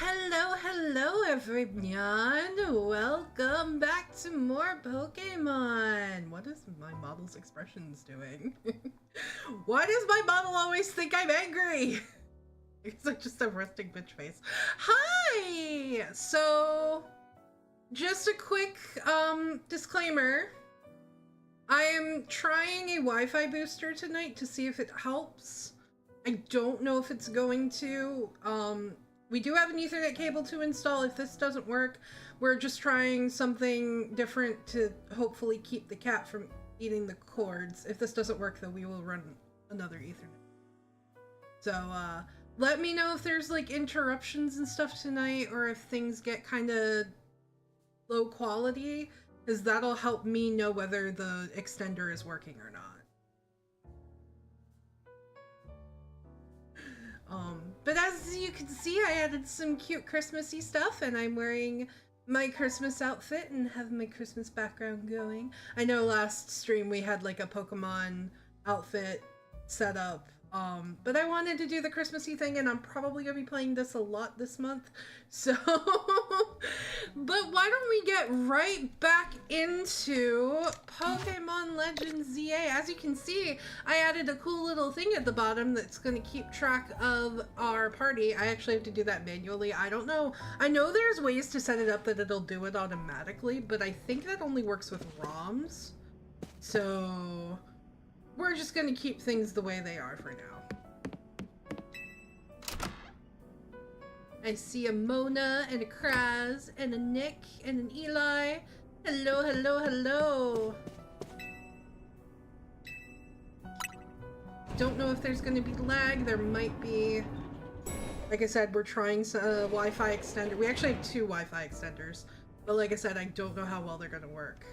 Hello, hello everyone! Welcome back to more Pokemon! What is my model's expressions doing? Why does my model always think I'm angry? It's like just a resting bitch face. Hi! So, just a quick disclaimer. I am trying a Wi-Fi booster tonight to see if it helps. I don't know if it's going to. We do have an Ethernet cable to install if this doesn't work. We're just trying something different to hopefully keep the cat from eating the cords. If this doesn't work, though, we will run another Ethernet. So, let me know if there's, like, interruptions and stuff tonight, or if things get kind of low quality, because that'll help me know whether the extender is working or not. But as you can see, I added some cute Christmassy stuff, and I'm wearing my Christmas outfit and have my Christmas background going. I know last stream we had like a Pokemon outfit set up, but I wanted to do the Christmassy thing, and I'm probably gonna be playing this a lot this month, so but why don't we get right back into Pokemon Legends ZA. As you can see, I added a cool little thing at the bottom that's going to keep track of our party. I actually have to do that manually. I don't know. I know there's ways to set it up that it'll do it automatically, but I think that only works with ROMs. So we're just going to keep things the way they are for now. I see a Mona and a Kraz and a Nick and an Eli. Hello, hello, hello. Don't know if there's gonna be lag. There might be. Like I said, we're trying a Wi-Fi extender. We actually have two Wi-Fi extenders. But like I said, I don't know how well they're gonna work.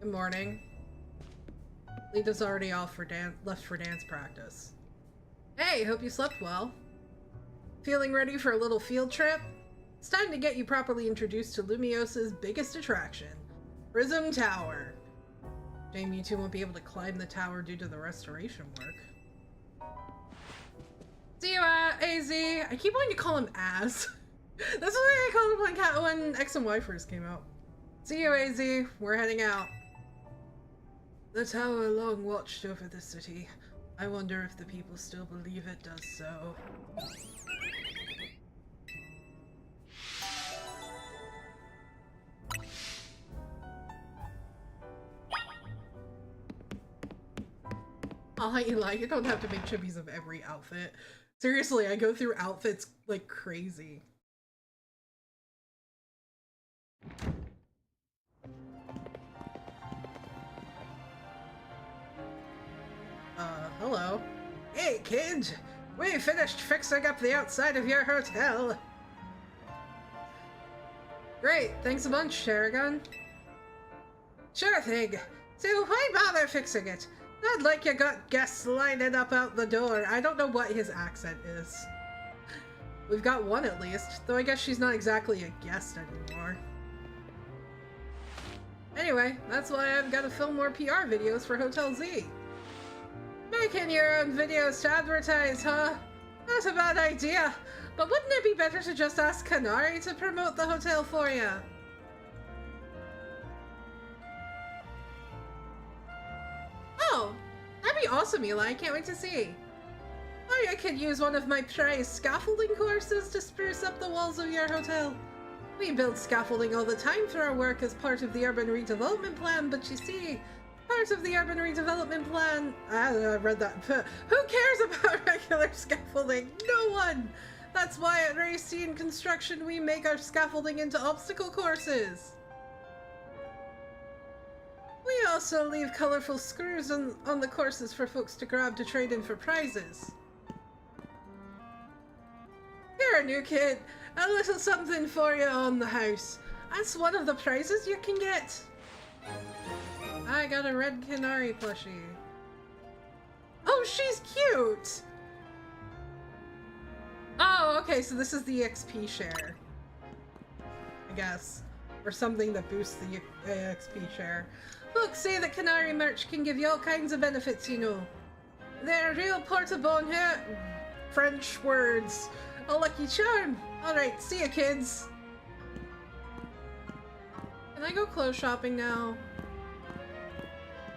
Good morning. Lita's already off for left for dance practice. Hey, hope you slept well. Feeling ready for a little field trip? It's time to get you properly introduced to Lumios's biggest attraction, Prism Tower. Shame you two won't be able to climb the tower due to the restoration work. See you, AZ. I keep wanting to call him Az. That's what I called him when X and Y first came out. See you, AZ. We're heading out. The tower long watched over the city. I wonder if the people still believe it does so. Oh, Eli, you don't have to make chippies of every outfit. Seriously, I go through outfits like crazy. Hello. Hey, kid! We finished fixing up the outside of your hotel. Great, thanks a bunch, Sharagon. Sure thing. So why bother fixing it? Not like you got guests lining up out the door. I don't know what his accent is. We've got one at least, though I guess she's not exactly a guest anymore. Anyway, that's why I've got to film more PR videos for Hotel Z. Making your own videos to advertise, huh? Not a bad idea, but wouldn't it be better to just ask Kanari to promote the hotel for you? Oh, that'd be awesome, Eli. I can't wait to see. Or I could use one of my prize scaffolding courses to spruce up the walls of your hotel. We build scaffolding all the time for our work as part of the urban redevelopment plan, but you see, part of the urban redevelopment plan... I read that. Who cares about regular scaffolding? No one! That's why at Racine Construction we make our scaffolding into obstacle courses. We also leave colorful screws on the courses for folks to grab to trade in for prizes. Here, new kid. A little something for you on the house. That's one of the prizes you can get. I got a red Canary plushie. Oh, she's cute! Oh, okay, so this is the XP share. I guess. Or something that boosts the XP share. Folks say that Canary merch can give you all kinds of benefits, you know. They're real portable here. French words. A lucky charm! Alright, see ya, kids! Can I go clothes shopping now?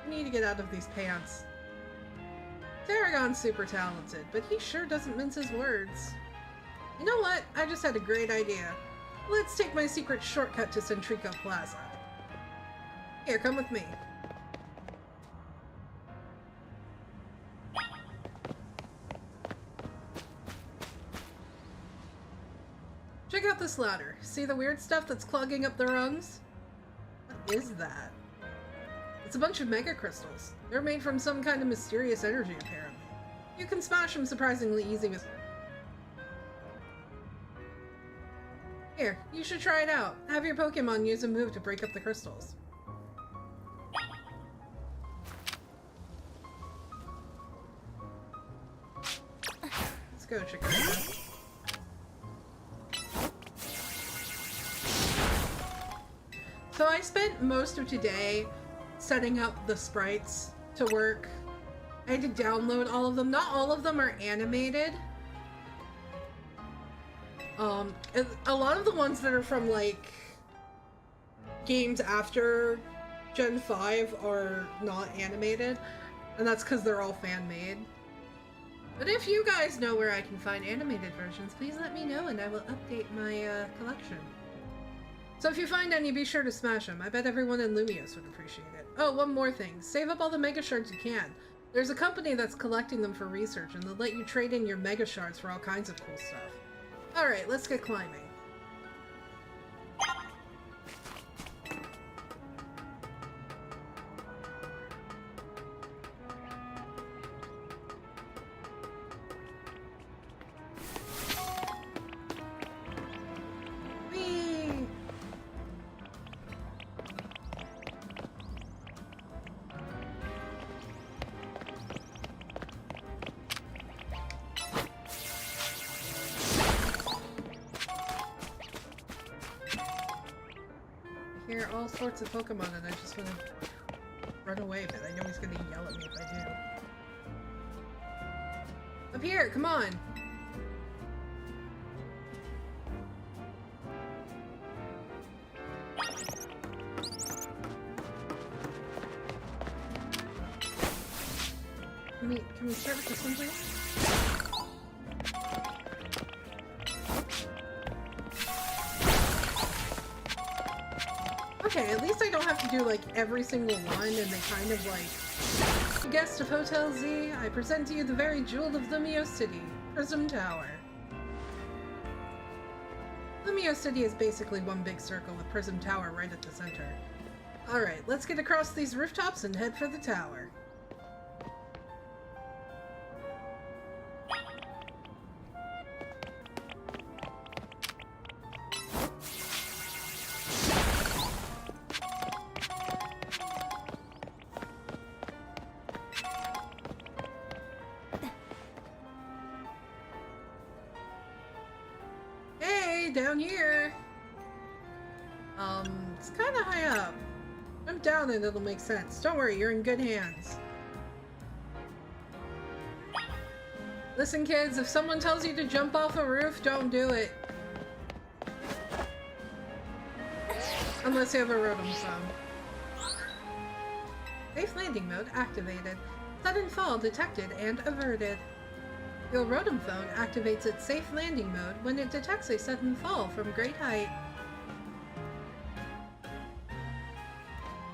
I need to get out of these pants. Tarragon's super talented, but he sure doesn't mince his words. You know what? I just had a great idea. Let's take my secret shortcut to Centrico Plaza. Here, come with me. Check out this ladder. See the weird stuff that's clogging up the rungs? What is that? It's a bunch of mega crystals. They're made from some kind of mysterious energy, apparently. You can smash them surprisingly easy with... Here, you should try it out. Have your Pokemon use a move to break up the crystals. Let's go, Chikorita. So I spent most of today setting up the sprites to work. I had to download all of them. Not all of them are animated. A lot of the ones that are from, like, games after Gen 5 are not animated, and that's because they're all fan-made. But if you guys know where I can find animated versions, please let me know and I will update my collection. So if you find any, be sure to smash them. I bet everyone in Lumios would appreciate it. Oh, one more thing. Save up all the Mega Shards you can. There's a company that's collecting them for research, and they'll let you trade in your Mega Shards for all kinds of cool stuff. Alright, let's get climbing. Hear all sorts of Pokemon and I just want to run away, but I know he's gonna yell at me if I do. Up here, come on! Can we start with this one, please? Okay, at least I don't have to do, like, every single one, and they kind of, like... Guest of Hotel Z, I present to you the very jewel of Lumiose City, Prism Tower. Lumiose City is basically one big circle with Prism Tower right at the center. Alright, let's get across these rooftops and head for the tower. Down here. It's kind of high up. Jump down and it'll make sense. Don't worry, you're in good hands. Listen, kids, if someone tells you to jump off a roof, don't do it. Unless you have a Rotom phone. Safe landing mode activated. Sudden fall detected and averted. Your Rotom phone activates its safe landing mode when it detects a sudden fall from great height.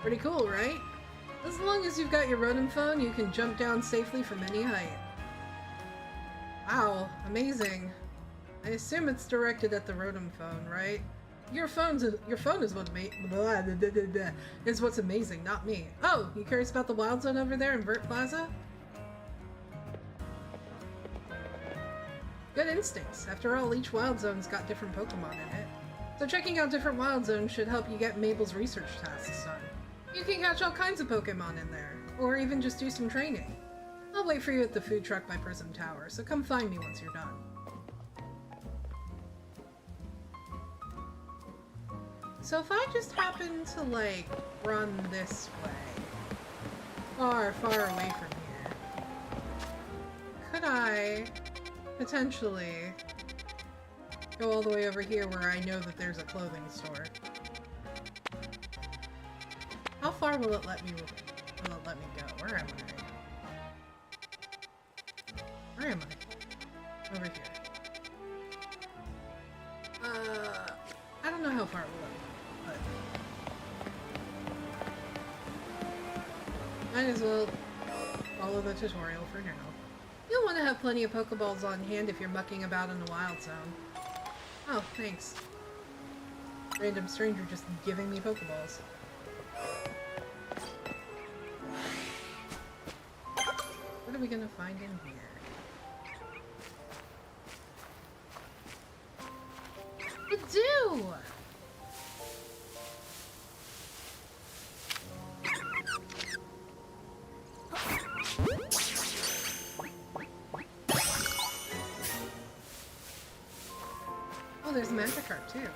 Pretty cool, right? As long as you've got your Rotom phone, you can jump down safely from any height. Wow, amazing. I assume it's directed at the Rotom phone, right? Your phone is what's amazing, not me. Oh, you curious about the Wild Zone over there in Vert Plaza? Good instincts. After all, each Wild Zone's got different Pokemon in it. So checking out different Wild Zones should help you get Mabel's research tasks done. You can catch all kinds of Pokemon in there, or even just do some training. I'll wait for you at the food truck by Prism Tower, so come find me once you're done. So if I just happen to, like, run this way, far, far away from here, could I potentially go all the way over here where I know that there's a clothing store. How far will it let me go? Where am I? Where am I? Over here. I don't know how far it will let me, but might as well follow the tutorial for now. You'll want to have plenty of Pokeballs on hand if you're mucking about in the wild zone. Oh, thanks. Random stranger just giving me Pokeballs. What are we gonna find in here? I do! Oh, there's a Magikarp too.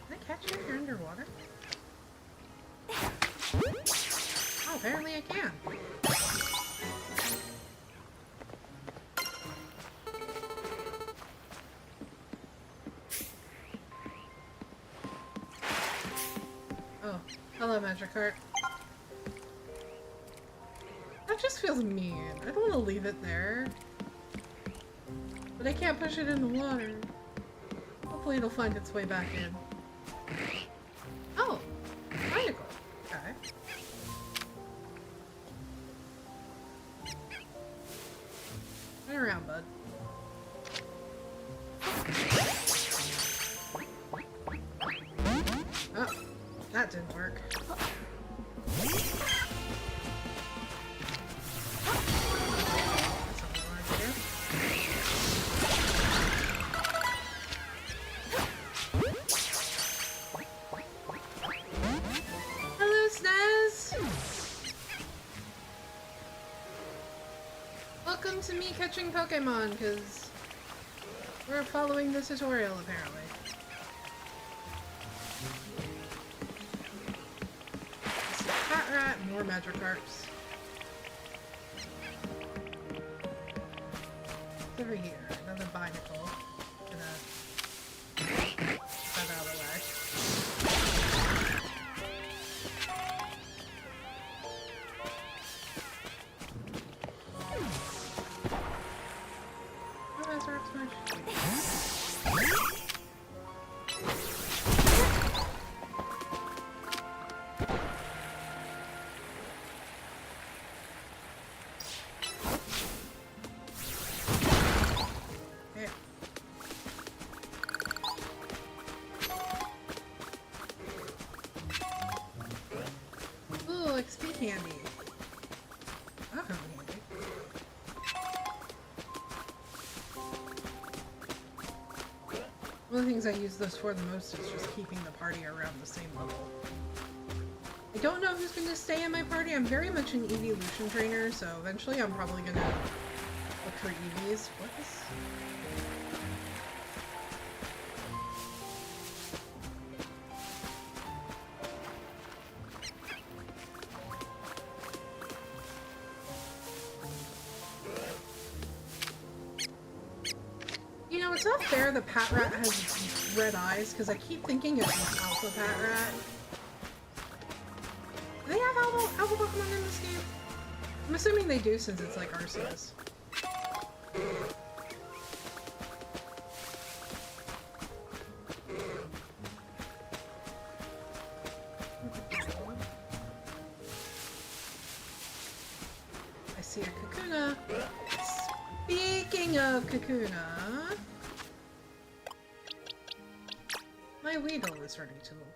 Can I catch you if you're underwater? Oh, apparently I can. Oh, hello, Magikarp. That just feels mean. I don't want to leave it there. But I can't push it in the water. Hopefully it'll find its way back in. Oh! Bicycle. Okay. Turn around, bud. Oh, that didn't work. Welcome to me catching Pokemon, because we're following the tutorial, apparently. Fat rat, more Magikarps. It's over here, another Binacle. Gonna set out of the way. XP candy. Oh, handy. One of the things I use those for the most is just keeping the party around the same level. I don't know who's going to stay in my party. I'm very much an evolution trainer, so eventually I'm probably going to look for EVs. What is... You know, it's not fair the Patrat has red eyes, because I keep thinking it's an Alpha Patrat. Do they have Alpha Pokemon in this game? I'm assuming they do, since it's like Arceus. I see a Kakuna. Speaking of Kakuna... My Weedle is ready to evolve.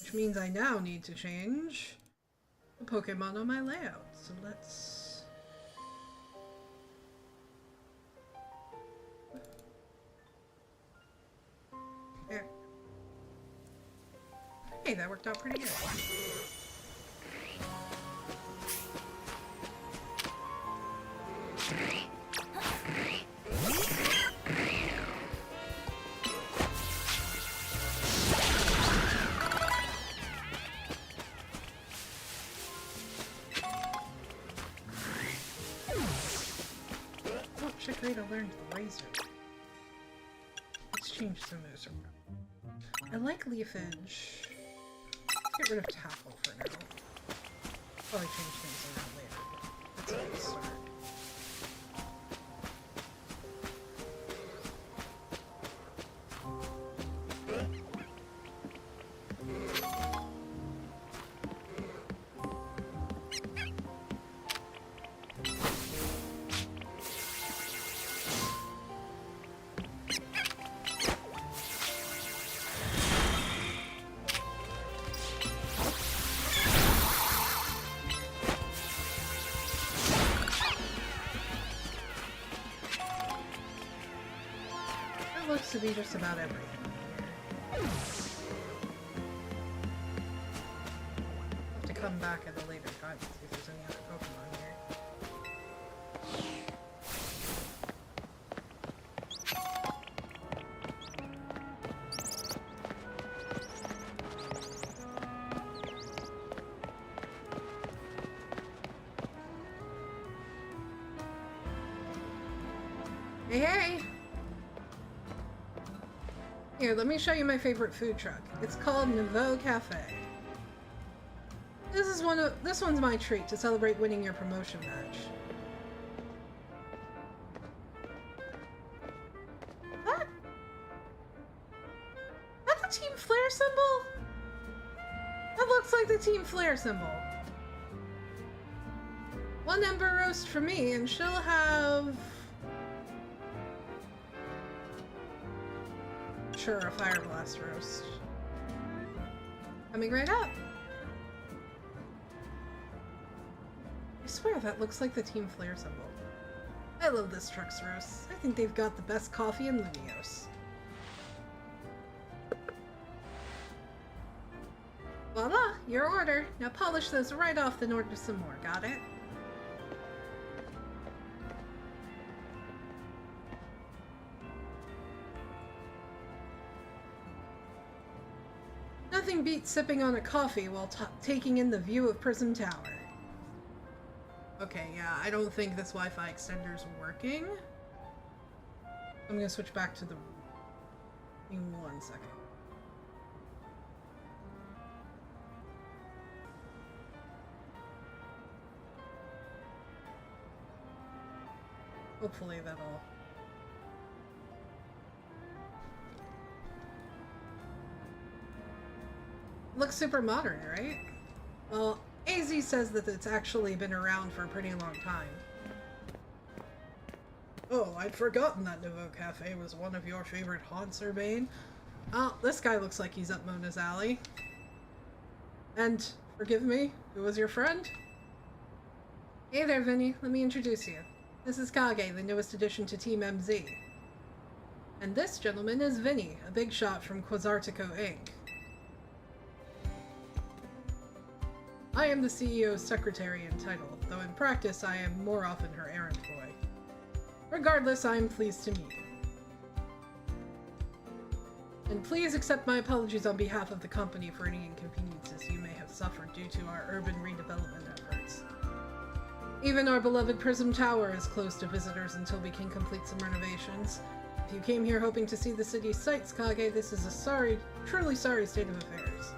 Which means I now need to change the Pokemon on my layout. So let's... There. Hey, that worked out pretty good. Wish I could have learned the razor. Let's change some moves around. I like leafage. Let's get rid of tackle for now. Probably change things around later. That's a good start. Looks to be just about everything here. Have to come back at a later time and see if there's any other Pokemon here. Hey, hey! Here, let me show you my favorite food truck. It's called Nouveau Cafe. This one's my treat to celebrate winning your promotion match. That? That the Team Flare symbol? That looks like the Team Flare symbol. One Ember Roast for me, and she'll have... Sure, a Fire Blast Roast. Coming right up. I swear that looks like the Team Flare symbol. I love this truck's roast. I think they've got the best coffee in Lumiose. Voila! Your order. Now polish those right off, then order some more. Got it? Nothing beats sipping on a coffee while taking in the view of Prism Tower. Okay, yeah, I don't think this Wi-Fi extender's working. I'm gonna switch back to the... in 1 second. Hopefully that'll... Looks super modern, right? Well, AZ says that it's actually been around for a pretty long time. Oh, I'd forgotten that Nouveau Cafe was one of your favorite haunts, Urbane. Oh, this guy looks like he's up Mona's alley. And, forgive me, who was your friend? Hey there, Vinny. Let me introduce you. This is Kage, the newest addition to Team MZ. And this gentleman is Vinny, a big shot from Quasartico Inc. I am the CEO's secretary in title, though in practice I am more often her errand boy. Regardless, I am pleased to meet you. And please accept my apologies on behalf of the company for any inconveniences you may have suffered due to our urban redevelopment efforts. Even our beloved Prism Tower is closed to visitors until we can complete some renovations. If you came here hoping to see the city's sights, Kage, this is a truly sorry state of affairs.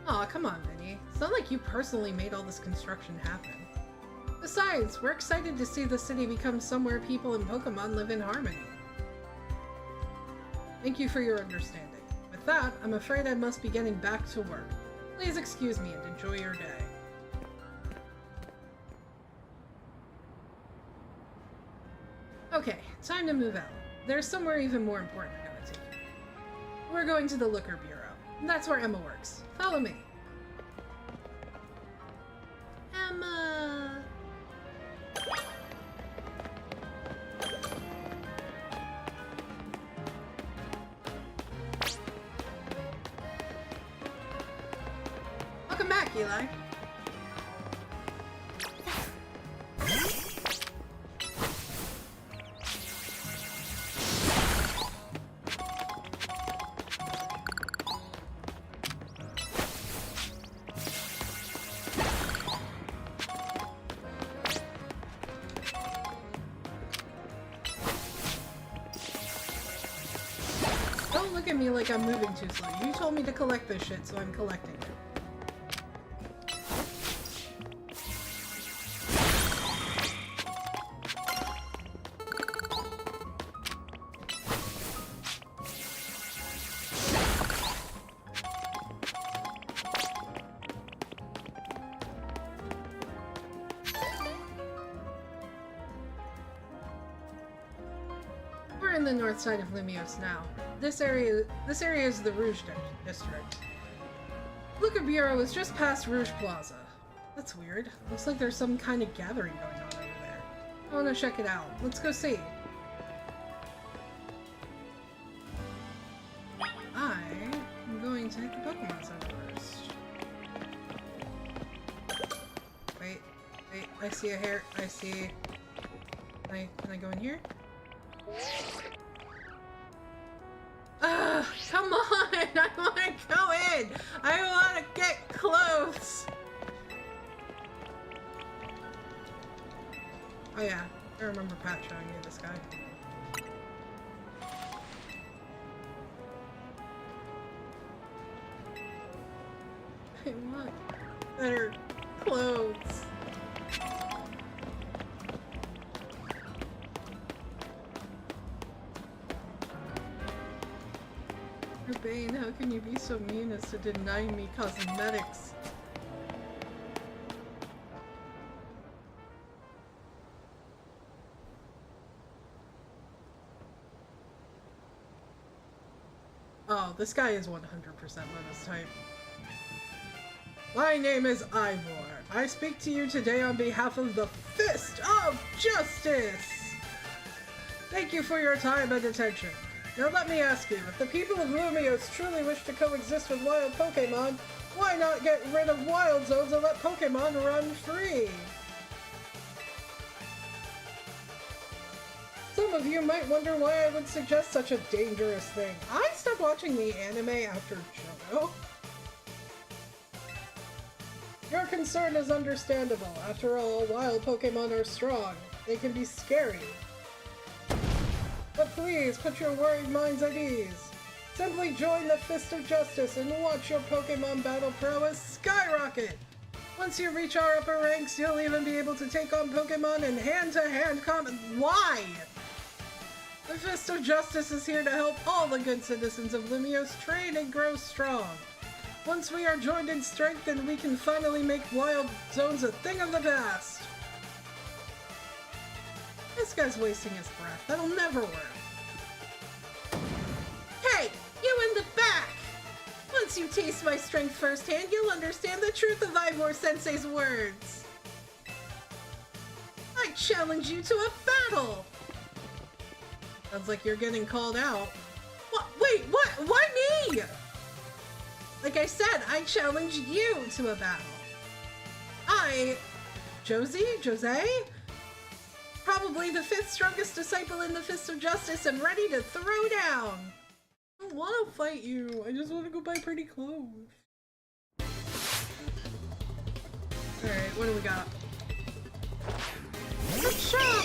Aw, come on, Vinny. It's not like you personally made all this construction happen. Besides, we're excited to see the city become somewhere people and Pokemon live in harmony. Thank you for your understanding. With that, I'm afraid I must be getting back to work. Please excuse me and enjoy your day. Okay, time to move out. There's somewhere even more important I gotta take you. We're going to the Liquor Bureau. That's where Emma works. Follow me. Emma! Welcome back, Eli. look at me like I'm moving too slow. You told me to collect this shit, so I'm collecting it. In the north side of Limios now. This area is the Rouge district. Liquor Bureau is just past Rouge Plaza. That's weird. Looks like there's some kind of gathering going on over there. I want to check it out. Let's go see. I'm going to hit the Pokemon Center first. Wait, I see a hair. I see. Can I go in here? Come on! I want to go in! I want to get close! Oh yeah, I remember Pat showing me this guy. I want better clothes. Bane, how can you be so mean as to deny me cosmetics? Oh, this guy is 100% Lotus type. My name is Ivor. I speak to you today on behalf of the Fist of Justice! Thank you for your time and attention. Now let me ask you, if the people of Lumios truly wish to coexist with wild Pokemon, why not get rid of wild zones and let Pokemon run free? Some of you might wonder why I would suggest such a dangerous thing. I stopped watching the anime after Johto. Your concern is understandable. After all, wild Pokemon are strong. They can be scary. But please, put your worried minds at ease. Simply join the Fist of Justice and watch your Pokemon battle prowess skyrocket! Once you reach our upper ranks, you'll even be able to take on Pokemon in hand-to-hand combat. Why? The Fist of Justice is here to help all the good citizens of Limios train and grow strong. Once we are joined in strength, then we can finally make wild zones a thing of the past. This guy's wasting his breath. That'll never work. Hey! You in the back! Once you taste my strength firsthand, you'll understand the truth of Ivor Sensei's words. I challenge you to a battle! Sounds like you're getting called out. What? Wait, what? Why me? Like I said, I challenge you to a battle. Jose? Probably the 5th strongest disciple in the Fist of Justice and ready to throw down. I don't want to fight you. I just want to go buy pretty clothes. Alright, what do we got? Good shot!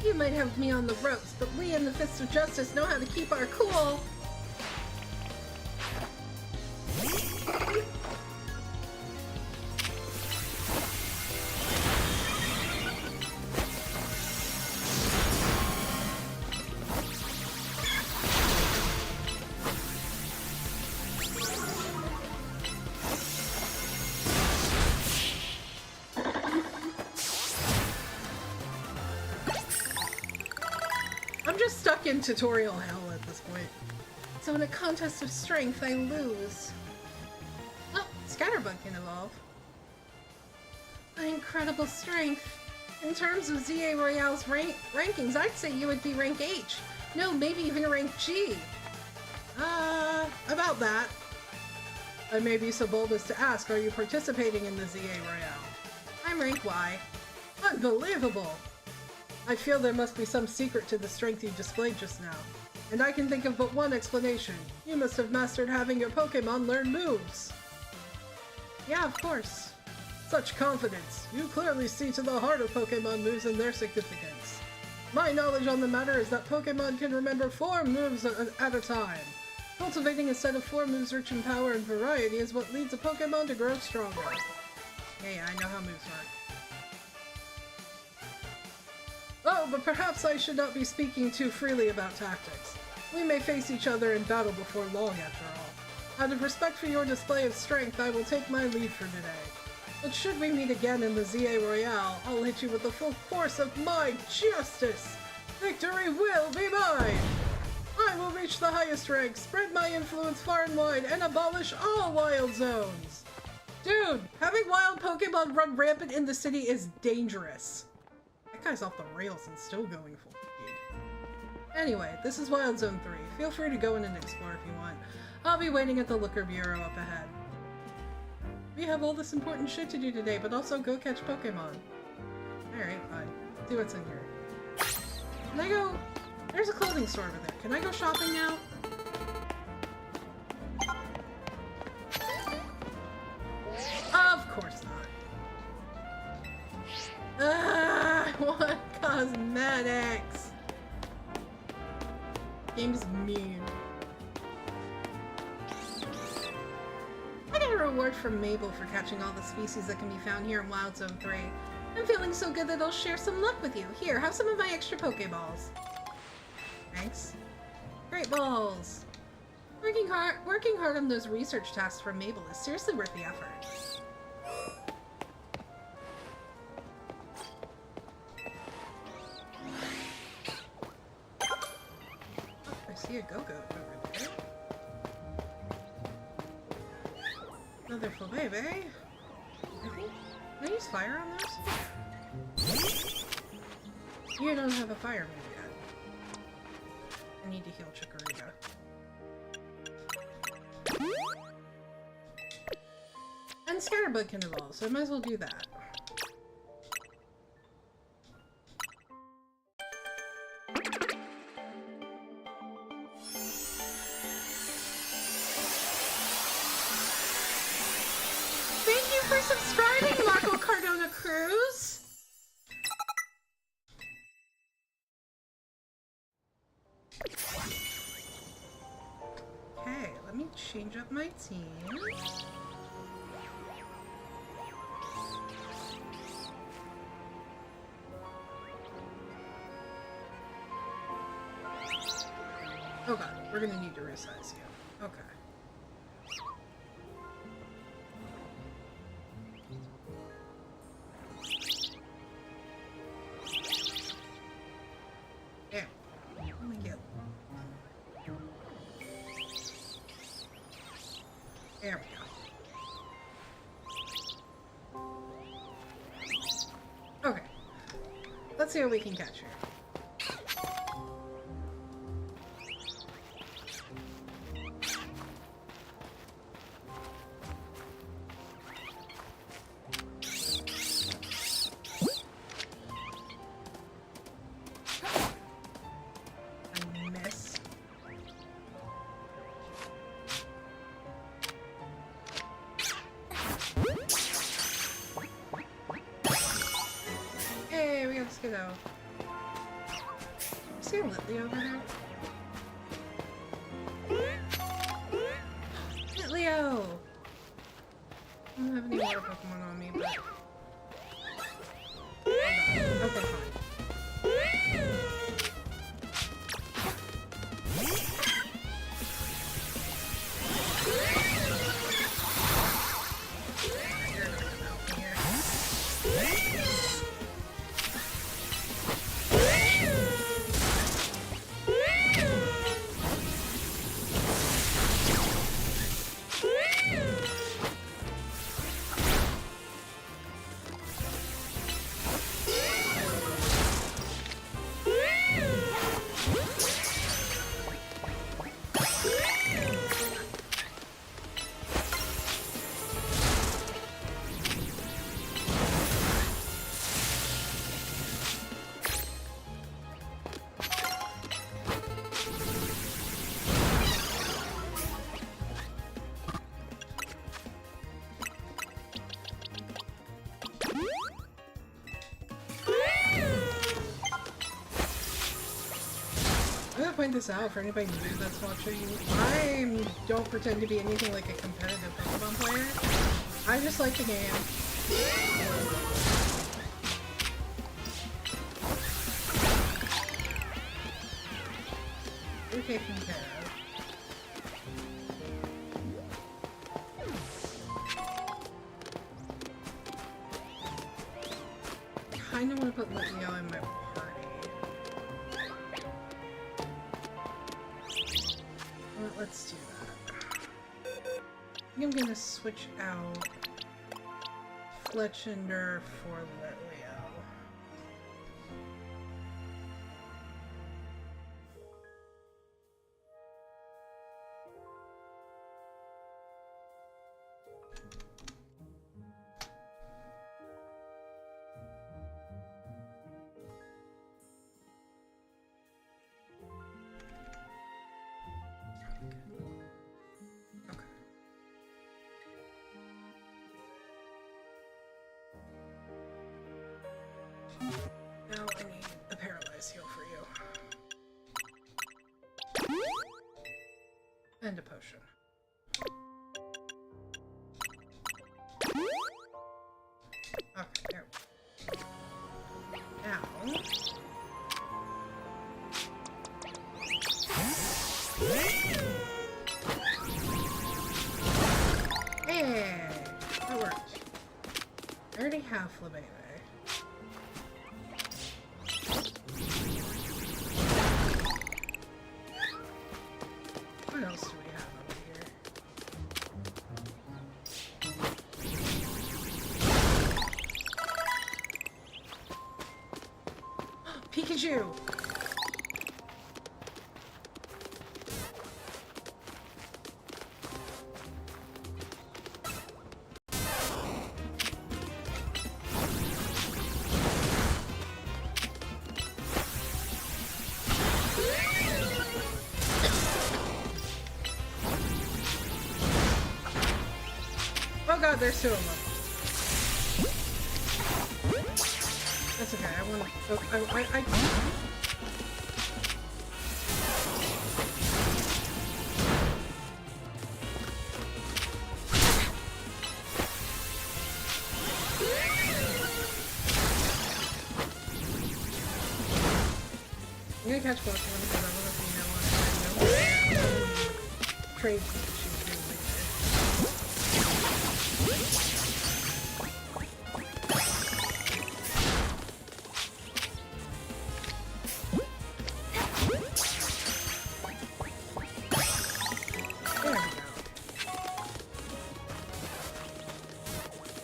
You might have me on the ropes, but we in the Fist of Justice know how to keep our cool. I'm just stuck in tutorial hell at this point. So in a contest of strength, I lose. Oh, Scatterbug can evolve. My incredible strength. In terms of ZA Royale's rankings, I'd say you would be rank H. No, maybe even rank G. About that. I may be so bold as to ask, are you participating in the ZA Royale? I'm rank Y. Unbelievable! I feel there must be some secret to the strength you displayed just now. And I can think of but one explanation. You must have mastered having your Pokémon learn moves. Yeah, of course. Such confidence. You clearly see to the heart of Pokémon moves and their significance. My knowledge on the matter is that Pokémon can remember 4 moves at a time. Cultivating a set of 4 moves rich in power and variety is what leads a Pokémon to grow stronger. Yeah, I know how moves work. Oh, but perhaps I should not be speaking too freely about tactics. We may face each other in battle before long, after all. Out of respect for your display of strength, I will take my leave for today. But should we meet again in the ZA Royale, I'll hit you with the full force of my justice! Victory will be mine! I will reach the highest rank, spread my influence far and wide, and abolish all wild zones! Dude, having wild Pokemon run rampant in the city is dangerous. That guy's off the rails and still going full speed. Anyway, this is Wild Zone 3. Feel free to go in and explore if you want. I'll be waiting at the Looker Bureau up ahead. We have all this important shit to do today, but also go catch Pokemon. Alright, fine. Let's see what's in here. Can I go... There's a clothing store over there. Can I go shopping now? Of course not. I want cosmetics! Game's mean. I got a reward from Mabel for catching all the species that can be found here in Wild Zone 3. I'm feeling so good that I'll share some luck with you. Here, have some of my extra Pokeballs. Thanks. Great balls! Working hard on those research tasks from Mabel is seriously worth the effort. Oh, I see a Go-Goat over there. Another full baby. I think... Can I use fire on those? You don't have a fire move yet. I need to heal Chikorita. And Scatterbug can evolve, so I might as well do that. Thank you for subscribing, Marco Cardona Cruz! Okay, let me change up my team. Oh god, we're gonna need to resize you. Okay. There. Thank you. There we go. Okay. Let's see what we can catch here. Go. See a Litley over there? Litleo! I don't have any water Pokemon on me, but... Okay, fine. this out for anybody new that's watching. I don't pretend to be anything like a competitive Pokemon player. I just like the game. You're taken care of. I kinda want to put Leo in my party. Well, let's do that. I think I'm gonna switch out Fletchender for Leo. Now I need a Paralyze Heal for you. And a potion. Okay, there we go. Now... Hey! That worked. I already have Flabebe. What else do we have over here? Pikachu! Oh god, there's two of them. That's okay, I want to... I I'm gonna catch both of them because I want to see how long trade issues later. There we go.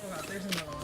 Oh god, there's another one.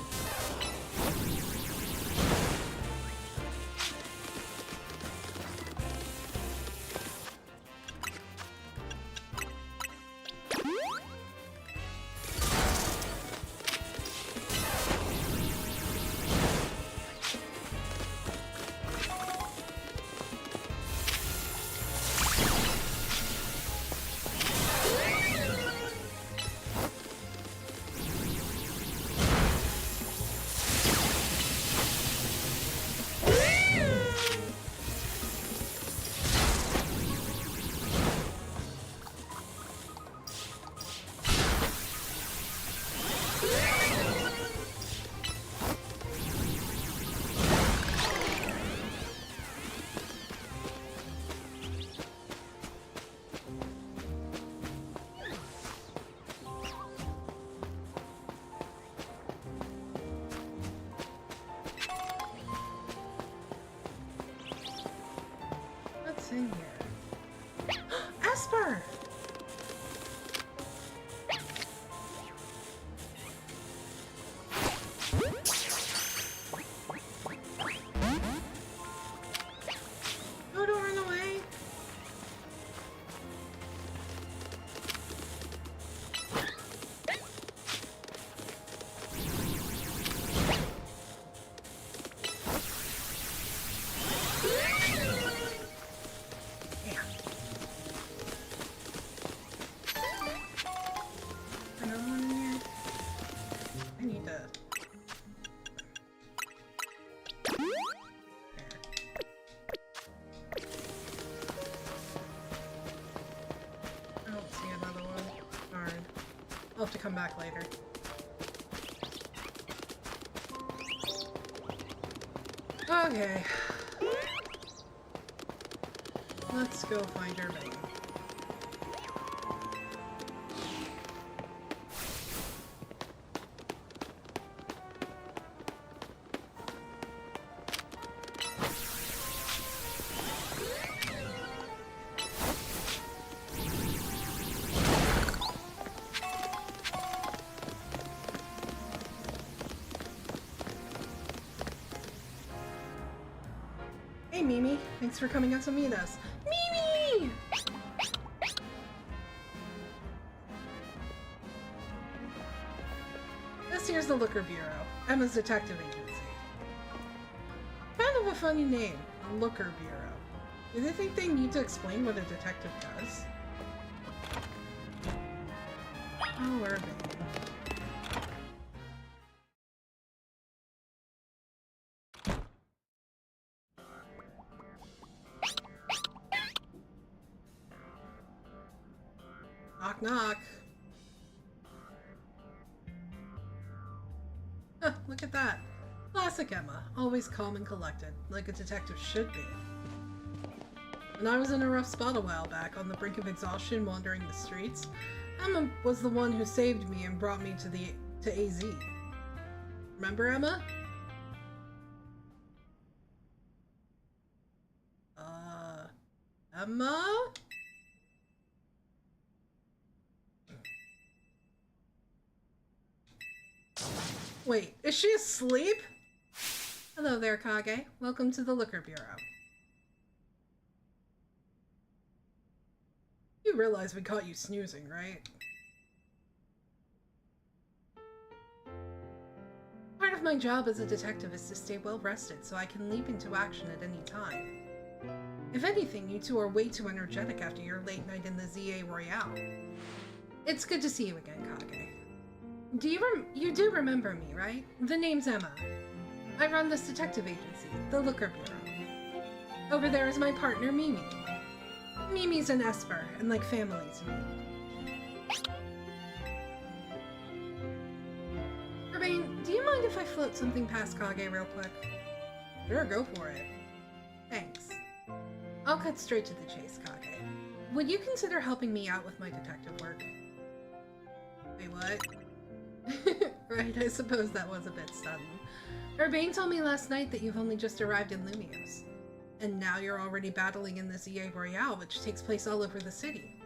I'll have to come back later. Okay. Let's go find her bane. Hey Mimi, thanks for coming out to meet us. Mimi! This here's the Looker Bureau, Emma's detective agency. Kind of a funny name, the Looker Bureau. Do they think they need to explain what a detective does? Oh, Irving. Knock knock. Huh, look at that. Classic Emma, always calm and collected, like a detective should be. When I was in a rough spot a while back, on the brink of exhaustion wandering the streets, Emma was the one who saved me and brought me to AZ. Remember Emma? Emma? Wait, is she asleep? Hello there, Kage. Welcome to the Looker Bureau. You realize we caught you snoozing, right? Part of my job as a detective is to stay well rested so I can leap into action at any time. If anything, you two are way too energetic after your late night in the ZA Royale. It's good to see you again, Kage. You do remember me, right? The name's Emma. I run this detective agency, the Looker Bureau. Over there is my partner, Mimi. Mimi's an Esper, and like family to me. Urbane, do you mind if I float something past Kage real quick? Sure, go for it. Thanks. I'll cut straight to the chase, Kage. Would you consider helping me out with my detective work? Wait, what? Right, I suppose that was a bit sudden. Urbane told me last night that you've only just arrived in Lumios. And now you're already battling in the ZA Royale, which takes place all over the city.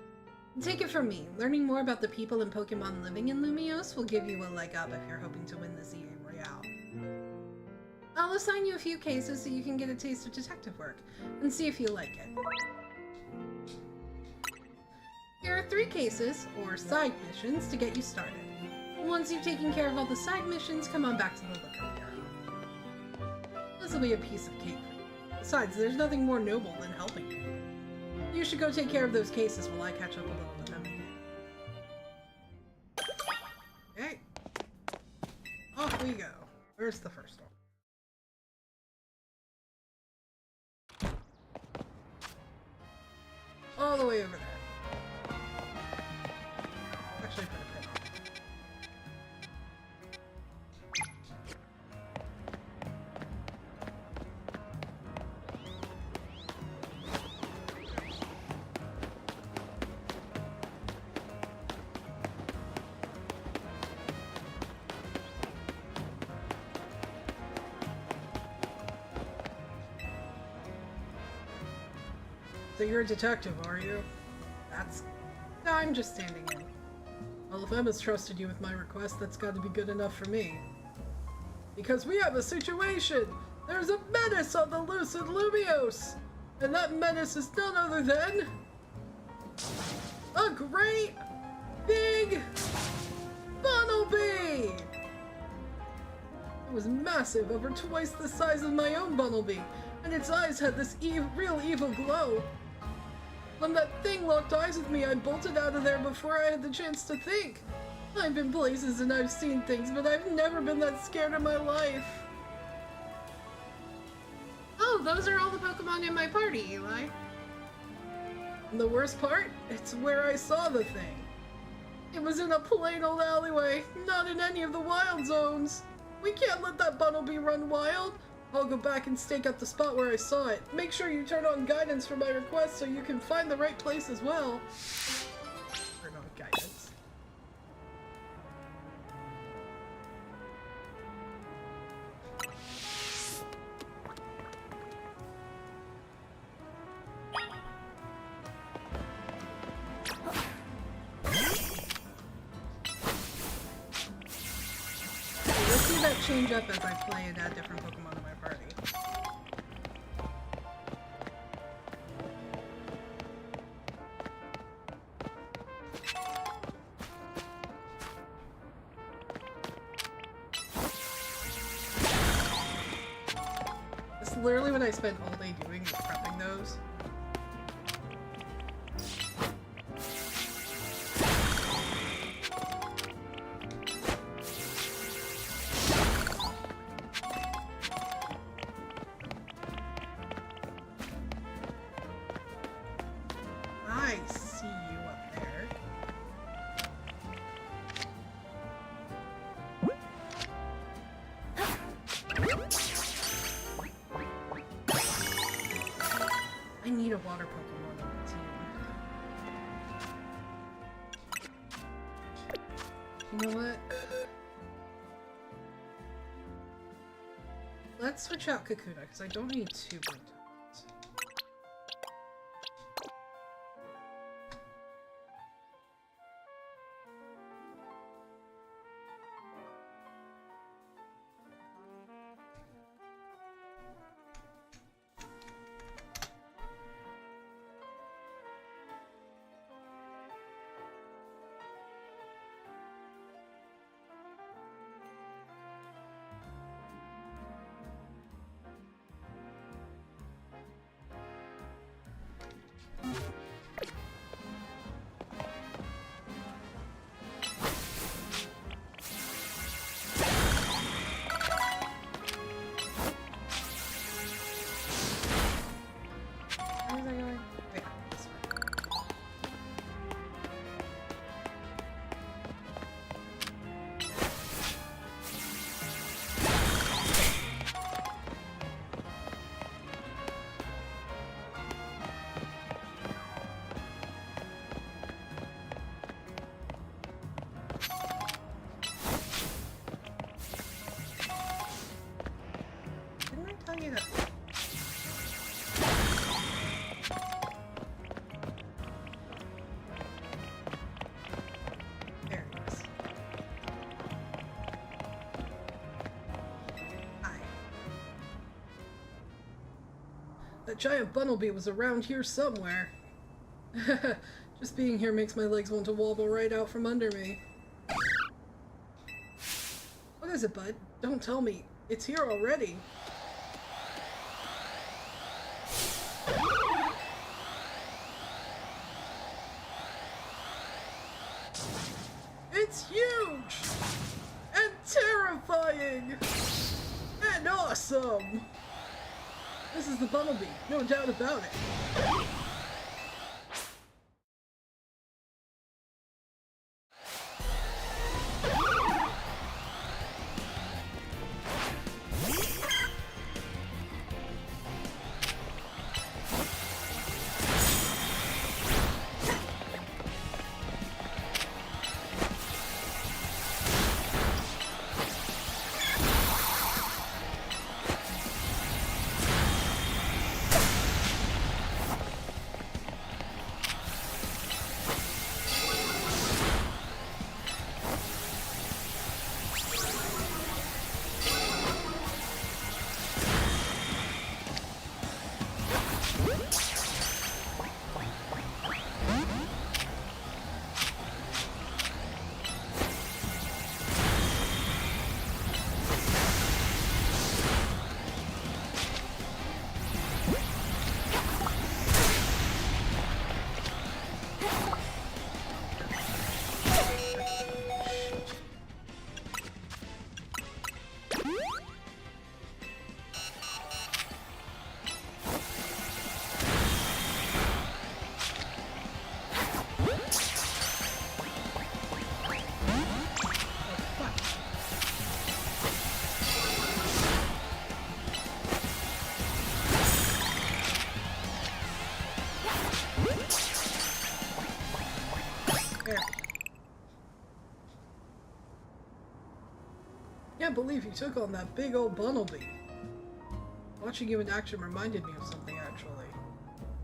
Take it from me, learning more about the people and Pokemon living in Lumios will give you a leg up if you're hoping to win the ZA Royale. I'll assign you a few cases so you can get a taste of detective work, and see if you like it. Here are 3 cases, or side missions, to get you started. Once you've taken care of all the side missions, come on back to the Looker Bureau. This will be a piece of cake for you. Besides, there's nothing more noble than helping you. You should go take care of those cases while I catch up a little with them. Okay. Off we go. Where's the first one? All the way over there. Actually, put a pin on it. So you're a detective, are you? No, I'm just standing in. Well, if Emma's trusted you with my request, that's got to be good enough for me. Because we have a situation! There's a menace on the loose in Lumios! And that menace is none other than... a great big Bunnelby! It was massive, over twice the size of my own Bunnelby, and its eyes had this real evil glow. When that thing locked eyes with me, I bolted out of there before I had the chance to think. I've been places and I've seen things, but I've never been that scared in my life. Oh, those are all the Pokemon in my party, Eli. And the worst part? It's where I saw the thing. It was in a plain old alleyway, not in any of the wild zones. We can't let that Bunnelby run wild. I'll go back and stake out the spot where I saw it. Make sure you turn on guidance for my request so you can find the right place as well. Turn on guidance. Change up as I play and add different Pokemon to my party. That's literally what I spent all day doing, is prepping those. I need a water Pokemon on the team. You know what? Let's switch out Kakuna, because I don't need two blue tones. That giant Bunnelby was around here somewhere. Just being here makes my legs want to wobble right out from under me. What is it, bud? Don't tell me. It's here already. It's huge! And terrifying! And awesome! This is the Bunnelby, no doubt about it. There. Can't believe you took on that big old Bunnelby. Watching you in action reminded me of something, actually.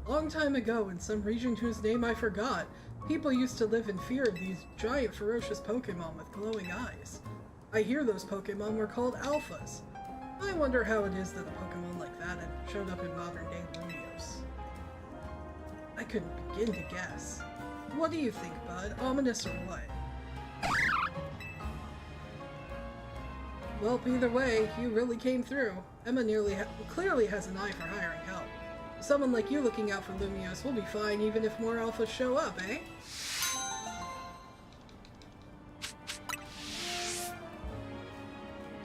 A long time ago, in some region whose name I forgot, people used to live in fear of these giant ferocious Pokemon with glowing eyes. I hear those Pokemon were called Alphas. I wonder how it is that a Pokemon like that had showed up in modern-day Lumios. I couldn't begin to guess. What do you think, Bud? Ominous or what? Well, either way, you really came through. Emma clearly has an eye for hiring help. Someone like you looking out for Lumios will be fine even if more Alphas show up, eh?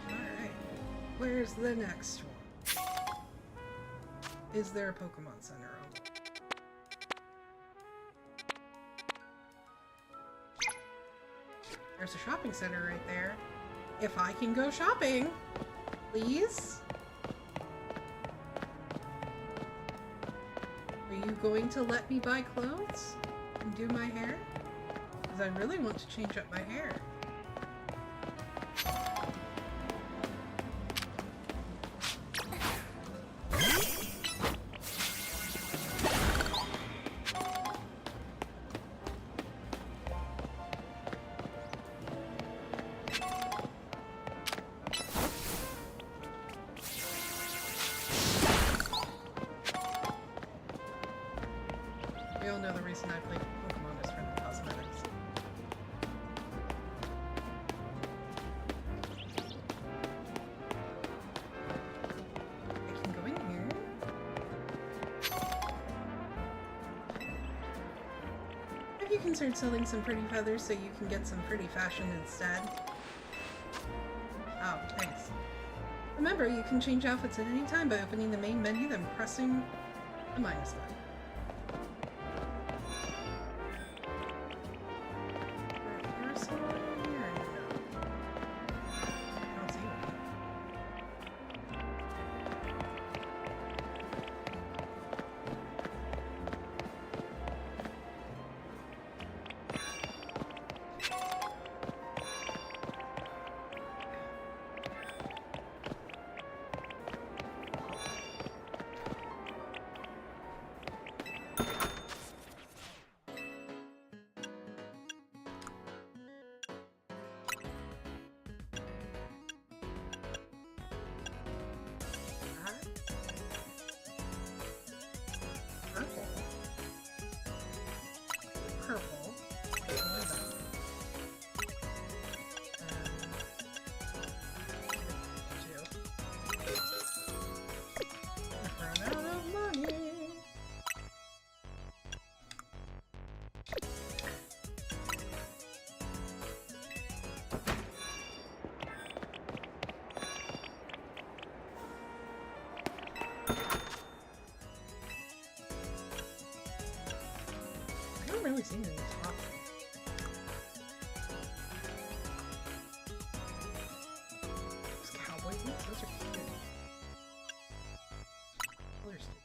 Alright. Where's the next one? Is there a Pokemon Center on it? There's a shopping center right there. If I can go shopping, please? Are you going to let me buy clothes and do my hair? Because I really want to change up my hair. We all know the reason I play Pokemon is for the cosmetics. I can go in here. Have you considered selling some pretty feathers so you can get some pretty fashion instead? Oh, thanks. Remember, you can change outfits at any time by opening the main menu, then pressing the minus button. I haven't really seen any spots. Those cowboy boots, those are cute. Color stick.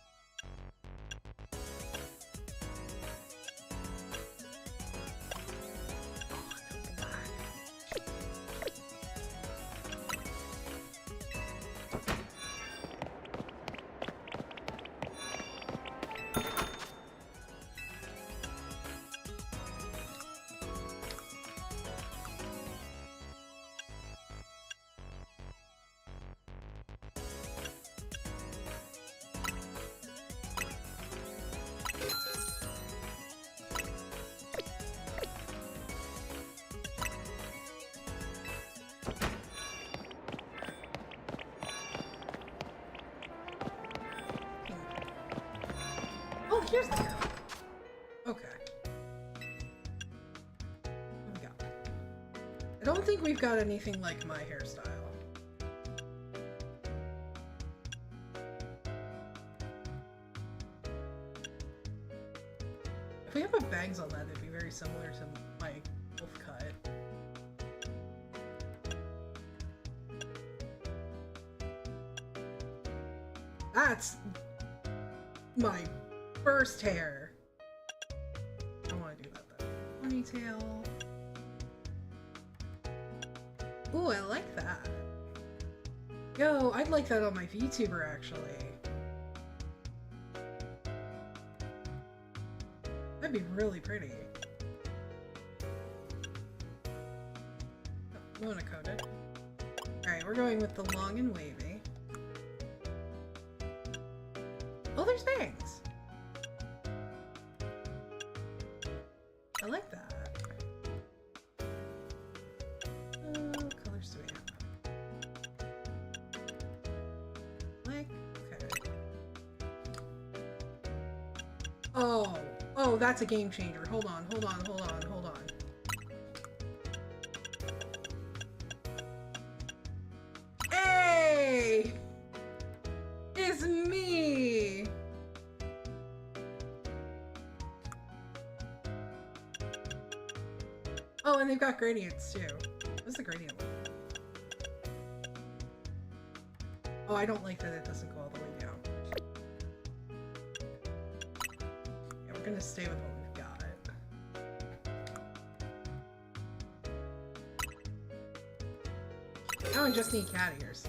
Oh, here's the hair. Okay. What we got? I don't think we've got anything like my hairstyle. If we have a bangs on that, it'd be very similar to my wolf cut. That's my first hair. I want to do that though. ponytail. Ooh, I like that. Yo, I'd like that on my VTuber, actually. That'd be really pretty. Oh, you want to code it? Alright, we're going with the long and wavy. Oh, there's bangs! I like that. What colors do we have? Like, okay. Oh, that's a game changer. Hold on. Hey! It's me! Oh, and they've got gradients too. What's the gradient one? Oh, I don't like that it doesn't go all the way down. Yeah, we're gonna stay with what we've got. Now I just need cat ears.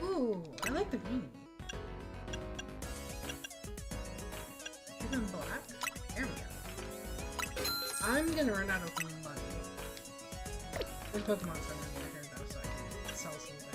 Ooh, I like the beanie. Is them black? There we go. I'm gonna run out of money. There's Pokemon Center over here though, so I can sell some things.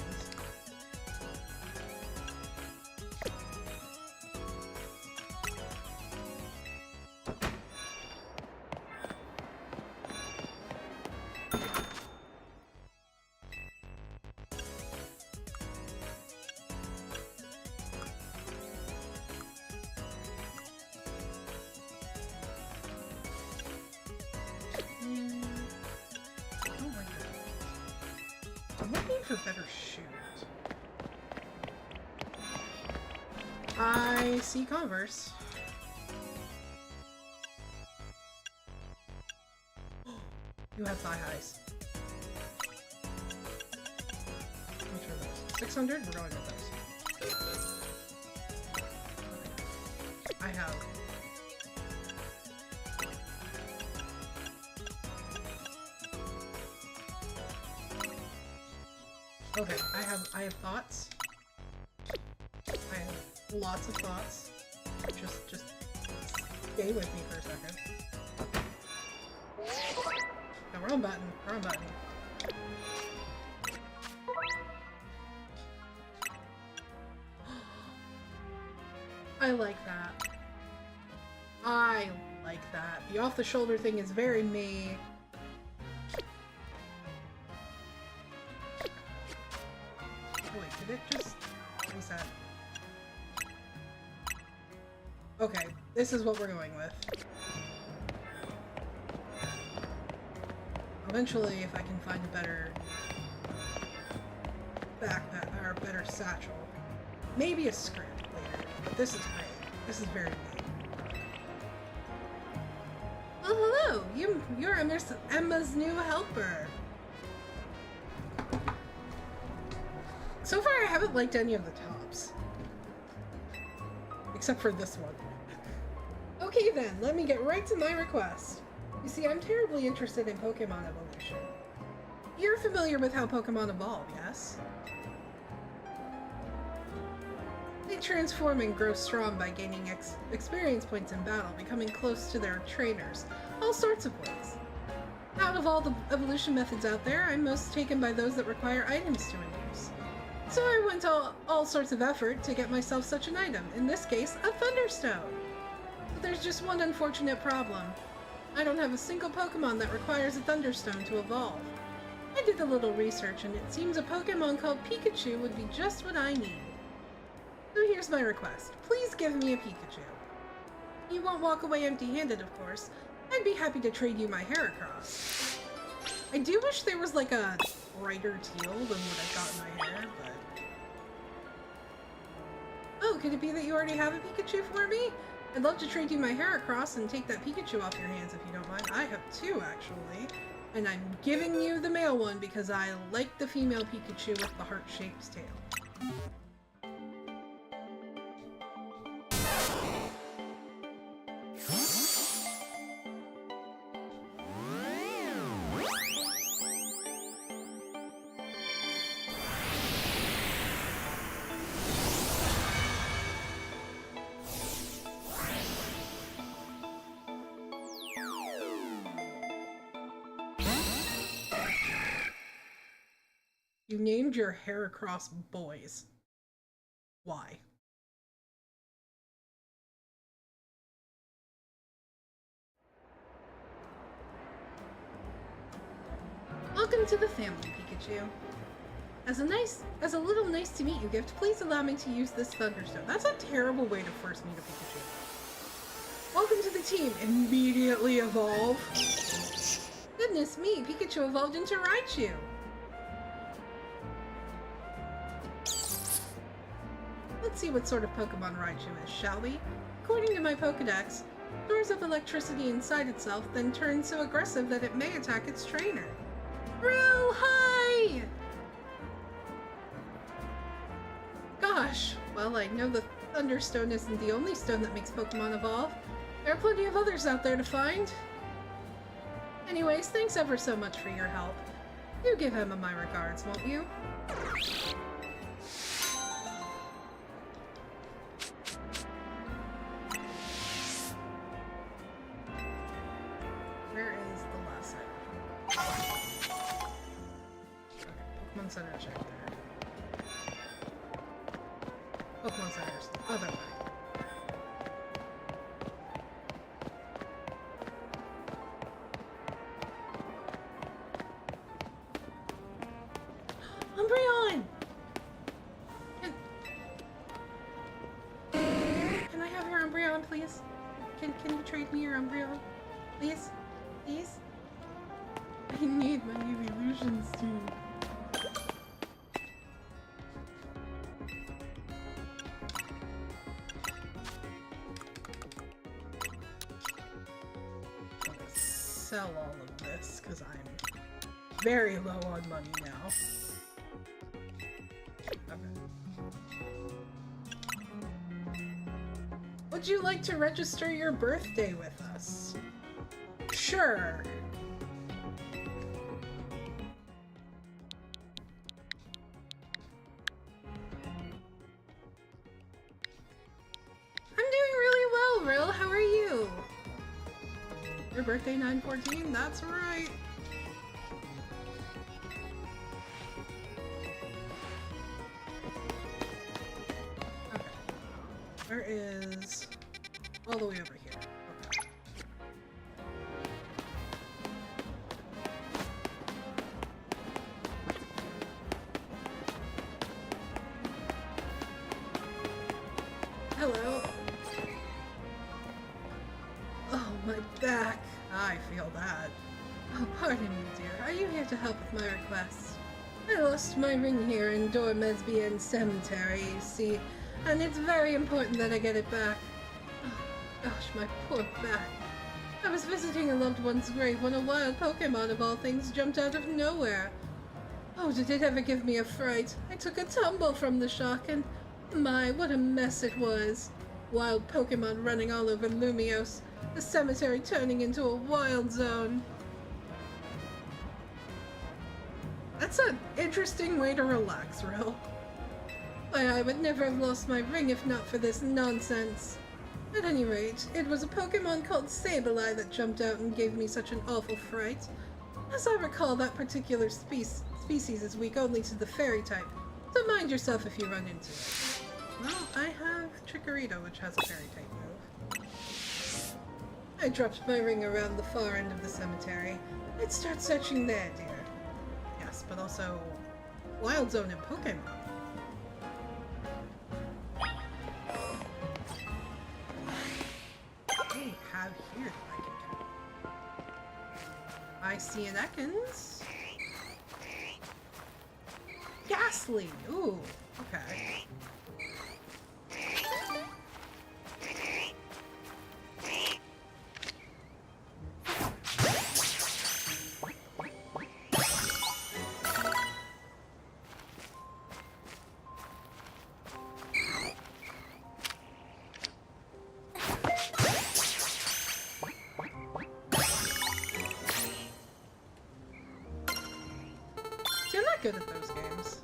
I'm looking for better shoes. I see Converse. You have thigh highs. How much are those? 600? We're going with those. I have. Okay, I have thoughts. I have lots of thoughts. Just stay with me for a second. No, wrong button. Wrong button. I like that. I like that. The off-the-shoulder thing is very me. Did it just... what was that? Okay, this is what we're going with. Eventually, if I can find a better backpack, or a better satchel. Maybe a script later, but this is great. This is very neat. Well, hello! You're Emma's new helper. So far, I haven't liked any of the tops. Except for this one. Okay then, let me get right to my request. You see, I'm terribly interested in Pokemon evolution. You're familiar with how Pokemon evolve, yes? They transform and grow strong by gaining experience points in battle, becoming close to their trainers, all sorts of ways. Out of all the evolution methods out there, I'm most taken by those that require items to induce. So I went to all sorts of effort to get myself such an item, in this case, a Thunderstone. But there's just one unfortunate problem. I don't have a single Pokemon that requires a Thunderstone to evolve. I did a little research, and it seems a Pokemon called Pikachu would be just what I need. So here's my request. Please give me a Pikachu. You won't walk away empty-handed, of course. I'd be happy to trade you my Heracross. I do wish there was like a brighter teal than what I got in my hair, but... Oh, could it be that you already have a Pikachu for me? I'd love to trade you my Heracross and take that Pikachu off your hands if you don't mind. I have two, actually. And I'm giving you the male one because I like the female Pikachu with the heart-shaped tail. You named your Heracross boys. Why? Welcome to the family, Pikachu. As a little nice to meet you gift, please allow me to use this Thunderstone. That's a terrible way to first meet a Pikachu. Welcome to the team. Immediately evolve. Goodness me, Pikachu evolved into Raichu. Let's see what sort of Pokemon Raichu is, shall we? According to my Pokedex, stores up electricity inside itself, then turns so aggressive that it may attack its trainer. Real hi! Gosh, well, I know the Thunderstone isn't the only stone that makes Pokemon evolve. There are plenty of others out there to find. Anyways, thanks ever so much for your help. You give Emma my regards, won't you? Where is the last item? Okay, Pokemon Center's right there. Pokemon Center's the other way. Umbreon! Can I have your Umbreon, please? Can you trade me your Umbreon? Please? Please? I need my evolutions too. I'm gonna sell all of this because I'm very low on money now. Would you like to register your birthday with us? Sure. I'm doing really well, Rill. How are you? Your birthday 9/14? That's right. Where is... all the way over here. Okay. Hello. Oh, my back. I feel that. Oh, pardon me, dear. Are you here to help with my request? I lost my ring here in Dormesbian Cemetery, you see. And it's very important that I get it back. Oh, gosh, my poor back. I was visiting a loved one's grave when a wild Pokemon of all things jumped out of nowhere. Oh, did it ever give me a fright. I took a tumble from the shock and... my, what a mess it was. Wild Pokemon running all over Lumios. The cemetery turning into a wild zone. That's an interesting way to relax, Rill. Why, I would never have lost my ring if not for this nonsense. At any rate, it was a Pokemon called Sableye that jumped out and gave me such an awful fright. As I recall, that particular species is weak only to the fairy type, so mind yourself if you run into it. Well, I have Chikorita, which has a fairy type move. I dropped my ring around the far end of the cemetery. I'd start searching there, dear. Yes, but also Wild Zone and Pokemon. Have here that I can get. I see an Ekans. Ghastly! Ooh, okay. See, I'm not good at those games.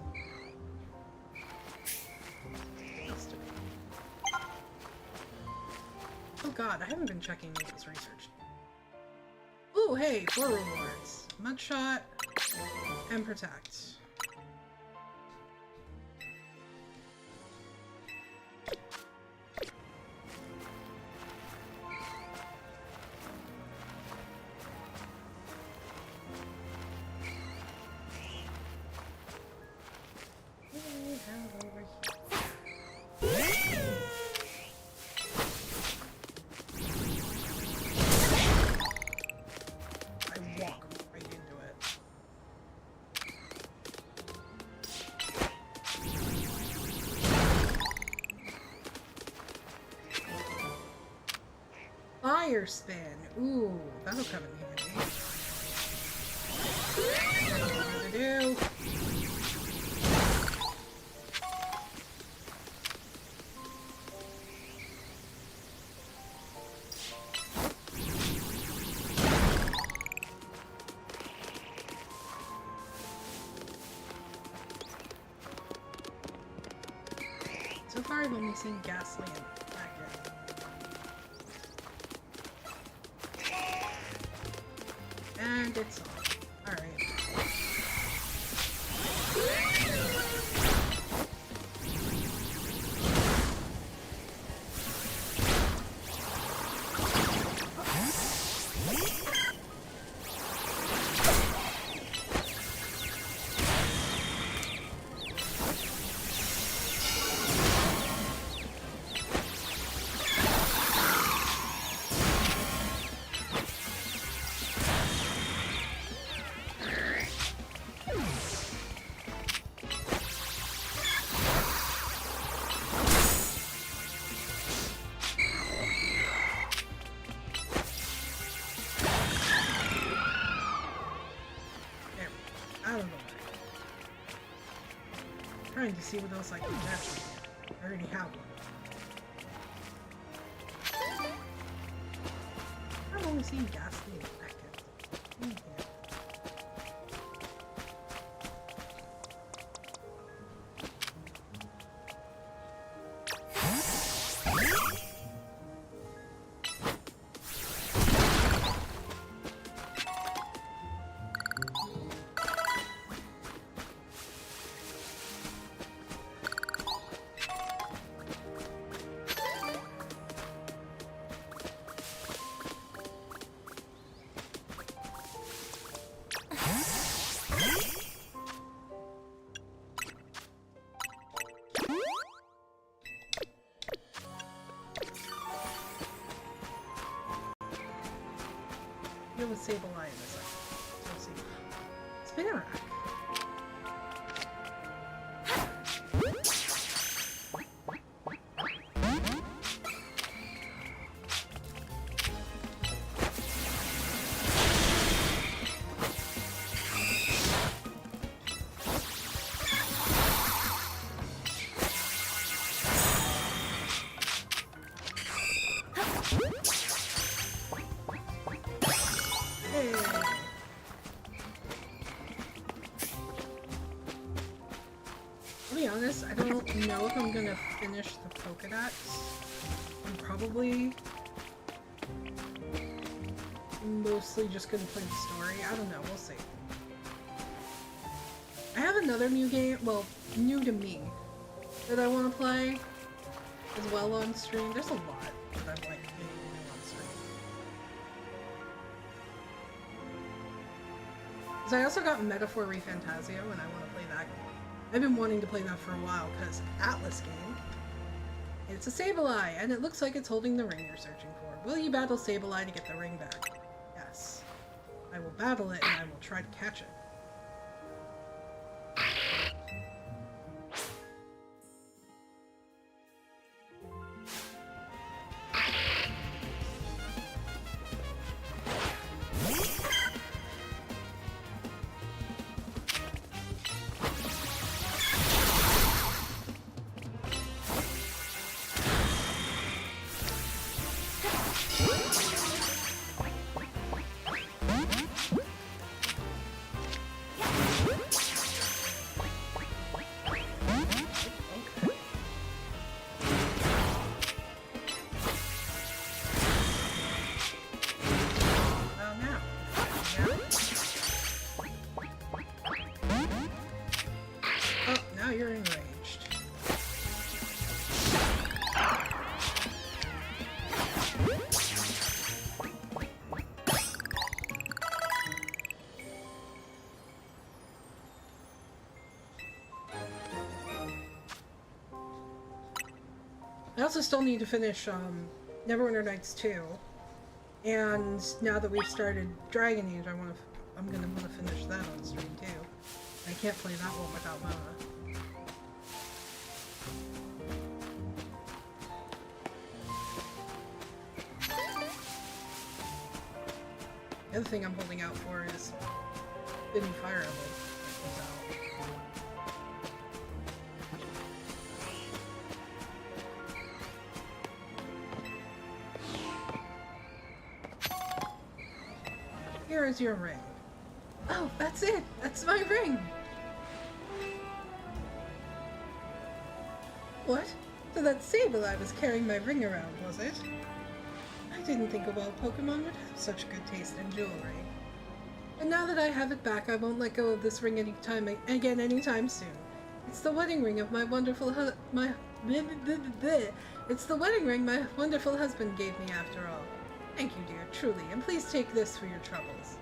Oh god, I haven't been checking Nathan's research. Ooh, hey, 4 rewards. Mudshot and Protect. Fire spin. Ooh, that'll come in handy. What to do? So far, I've only seen Ghastly and and it's on. Alright. Trying to see what else I can get. I already have one. I've only seen Ghastly and Beckett. With Sable Eye in a second. Let's see. Spin rack. To be honest, I don't know if I'm gonna finish the Pokedex. I'm probably mostly just gonna play the story. I don't know, we'll see. I have another new game, well, new to me, that I want to play as well on stream. There's a lot that I'm like getting new on stream. Because I also got Metaphor ReFantazio and I want to play that. I've been wanting to play that for a while because Atlas game. It's a Sableye and it looks like it's holding the ring you're searching for. Will you battle Sableye to get the ring back? Yes. I will battle it and I will try to catch it. now you're enraged. I also still need to finish Neverwinter Nights 2. And now that we've started Dragon Age, I'm gonna want to finish that on stream too. I can't play that one without Mona. The other thing I'm holding out for is the new Fire Emblem that comes out. Here is your ring. Oh, that's it! That's my ring! What? So that's Sable I was carrying my ring around, was it? I didn't think a wild Pokemon would have such good taste in jewelry. And now that I have it back, I won't let go of this ring anytime soon. It's the wedding ring of my wonderful It's the wedding ring my wonderful husband gave me after all. Thank you, dear, truly, and please take this for your troubles.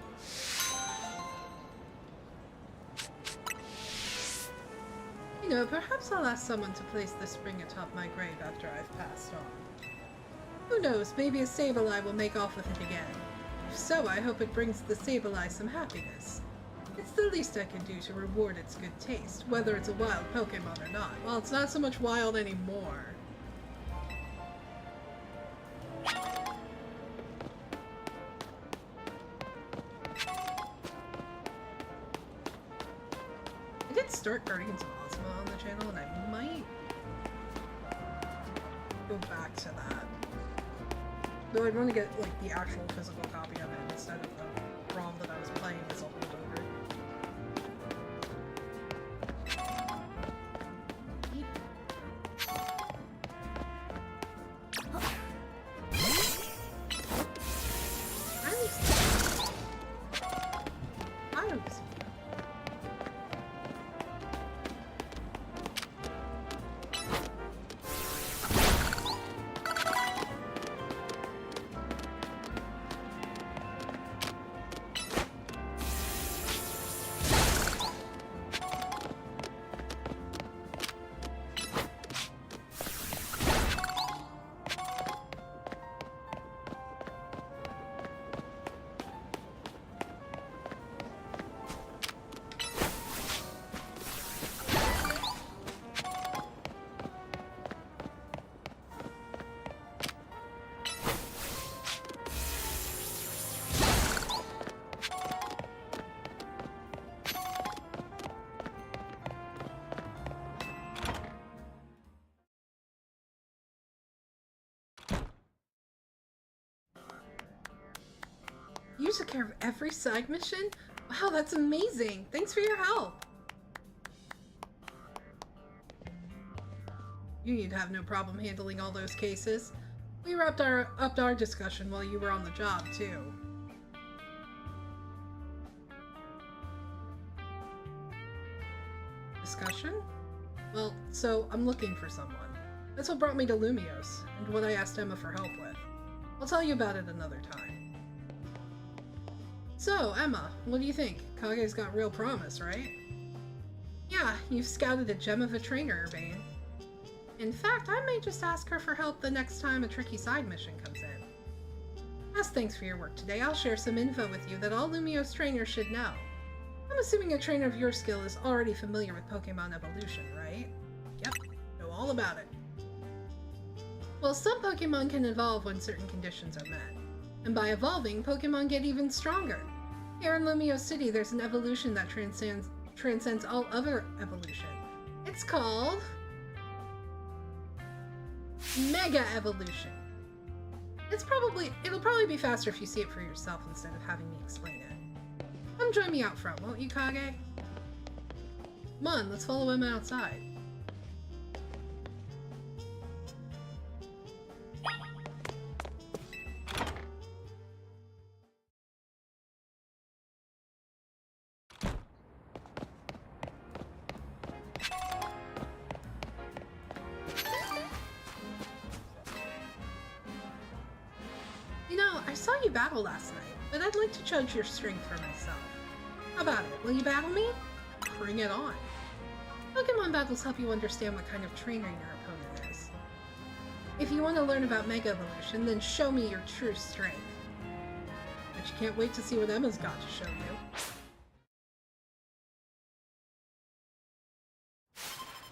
You know, perhaps I'll ask someone to place this ring atop my grave after I've passed on. Who knows, maybe a Sableye will make off with it again. If so, I hope it brings the Sableye some happiness. It's the least I can do to reward its good taste, whether it's a wild Pokemon or not. Well, it's not so much wild anymore. I did start Guardians of Ozma on the channel, and I might go back to that. Though I'd want to get, like, the actual physical copy of it instead of the ROM that I was playing as a holdover. You took care of every side mission? Wow, that's amazing! Thanks for your help! You'd have no problem handling all those cases. We wrapped up our discussion while you were on the job, too. Discussion? Well, so I'm looking for someone. That's what brought me to Lumiose, and what I asked Emma for help with. I'll tell you about it another time. So, Emma, what do you think? Kage's got real promise, right? Yeah, you've scouted a gem of a trainer, Urbane. In fact, I may just ask her for help the next time a tricky side mission comes in. As thanks for your work today, I'll share some info with you that all Lumiose trainers should know. I'm assuming a trainer of your skill is already familiar with Pokemon evolution, right? Yep, know all about it. Well, some Pokemon can evolve when certain conditions are met. And by evolving, Pokemon get even stronger. Here in Lumiose City, there's an evolution that transcends all other evolution. It's called Mega Evolution. It'll probably be faster if you see it for yourself instead of having me explain it. Come join me out front, won't you, Kage? Come on, let's follow him outside. battle last night, but I'd like to judge your strength for myself. How about it? Will you battle me? Bring it on. Pokemon battles help you understand what kind of trainer your opponent is. If you want to learn about Mega Evolution, then show me your true strength. But you can't wait to see what Emma's got to show you.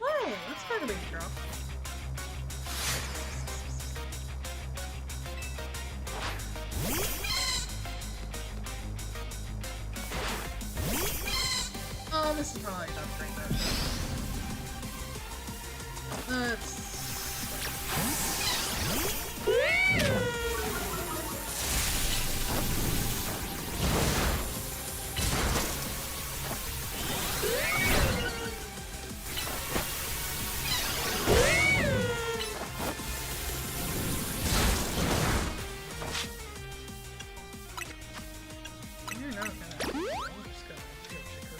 Whoa, that's quite a big drop. Oh, this is probably not great though. Let's... You're not gonna... I'm just gonna kill Chicory.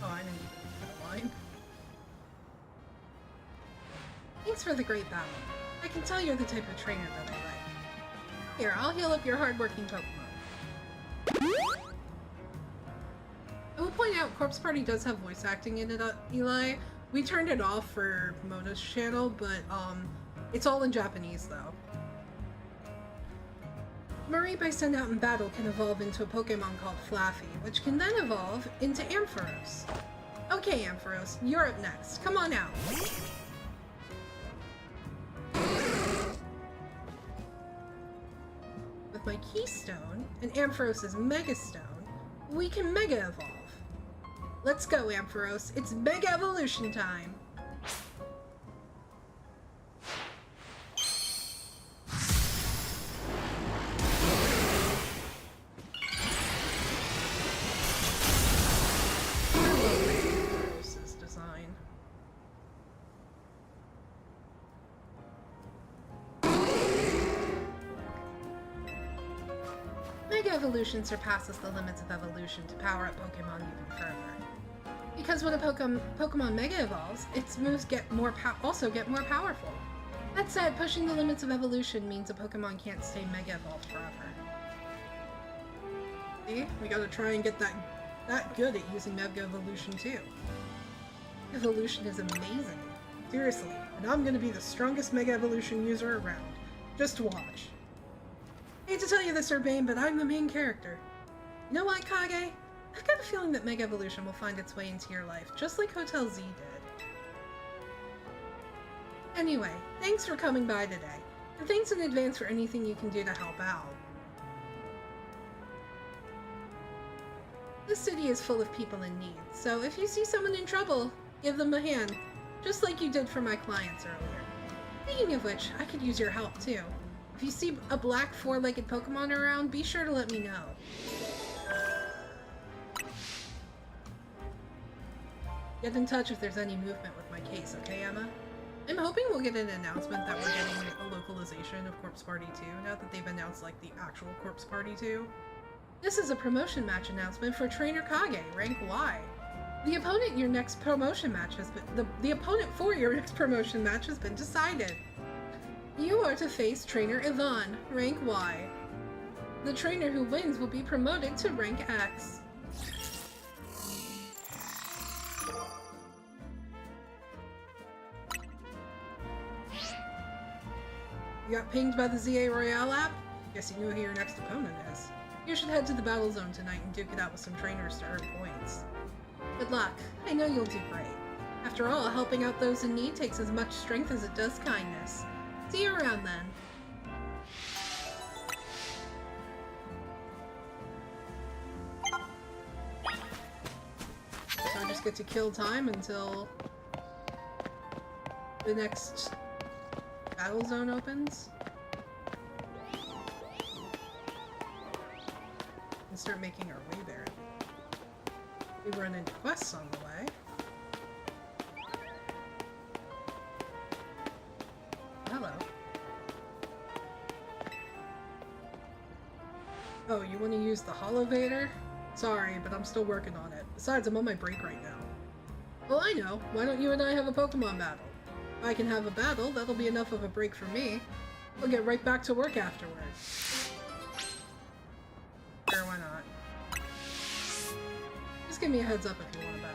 Oh, I didn't even get a line. Thanks for the great battle. I can tell you're the type of trainer that I like. Here, I'll heal up your hardworking Pokemon. I will point out, Corpse Party does have voice acting in it, Eli. We turned it off for Mona's channel, but it's all in Japanese though. Mareep I send out in battle can evolve into a Pokemon called Flaffy, which can then evolve into Ampharos. Okay, Ampharos, you're up next. Come on out. With my Keystone and Ampharos' Mega Stone, we can Mega Evolve. Let's go, Ampharos. It's Mega Evolution time. Ampharos' design. Mega Evolution surpasses the limits of evolution to power up Pokemon even further. Because when a Pokemon Mega Evolves, its moves also get more powerful. That said, pushing the limits of evolution means a Pokemon can't stay Mega Evolved forever. See? We gotta try and get that good at using Mega Evolution too. Evolution is amazing. Seriously, and I'm gonna be the strongest Mega Evolution user around. Just watch. Hate to tell you this, Urbane, but I'm the main character. You know what, Kage? I've got a feeling that Mega Evolution will find its way into your life, just like Hotel Z did. Anyway, thanks for coming by today, and thanks in advance for anything you can do to help out. This city is full of people in need, so if you see someone in trouble, give them a hand, just like you did for my clients earlier. Speaking of which, I could use your help too. If you see a black four-legged Pokemon around, be sure to let me know. Get in touch if there's any movement with my case, okay, Emma? I'm hoping we'll get an announcement that we're getting a localization of Corpse Party 2, now that they've announced, like, the actual Corpse Party 2. This is a promotion match announcement for Trainer Kage, rank Y. The opponent for your next promotion match has been decided. You are to face Trainer Yvonne, rank Y. The trainer who wins will be promoted to rank X. You got pinged by the ZA Royale app? Guess you know who your next opponent is. You should head to the battle zone tonight and duke it out with some trainers to earn points. Good luck. I know you'll do great. After all, helping out those in need takes as much strength as it does kindness. See you around then. So I just get to kill time until the next battle zone opens. And start making our way there. We run into quests on the way. Oh, you want to use the Holovator? Sorry, but I'm still working on it. Besides, I'm on my break right now. Well, I know. Why don't you and I have a Pokemon battle? If I can have a battle, that'll be enough of a break for me. We'll get right back to work afterward. Sure, why not? Just give me a heads up if you want a battle.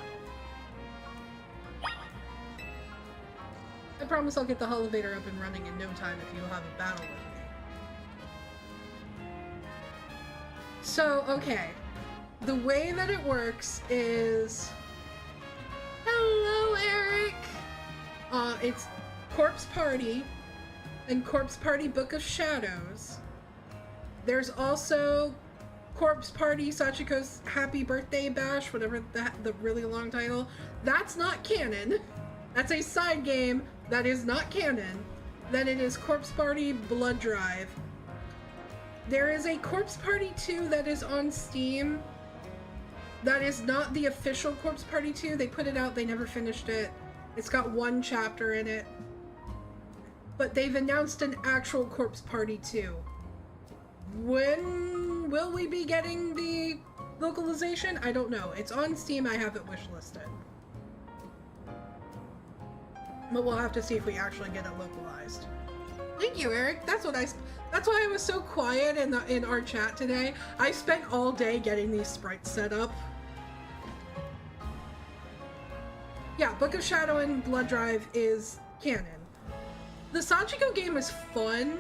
I promise I'll get the Holovator up and running in no time if you'll have a battle with me. So, okay. The way that it works is... Hello, Eric! It's Corpse Party and Corpse Party Book of Shadows. There's also Corpse Party Sachiko's Happy Birthday Bash, whatever the really long title. That's not canon. That's a side game that is not canon. Then it is Corpse Party Blood Drive. There is a Corpse Party 2 that is on Steam. That is not the official Corpse Party 2. They put it out, they never finished it. It's got one chapter in it. But they've announced an actual Corpse Party 2. When will we be getting the localization? I don't know. It's on Steam, I have it wishlisted. But we'll have to see if we actually get it localized. Thank you, Eric. That's why I was so quiet in our chat today. I spent all day getting these sprites set up. Yeah, Book of Shadow and Blood Drive is canon. The Sachiko game is fun.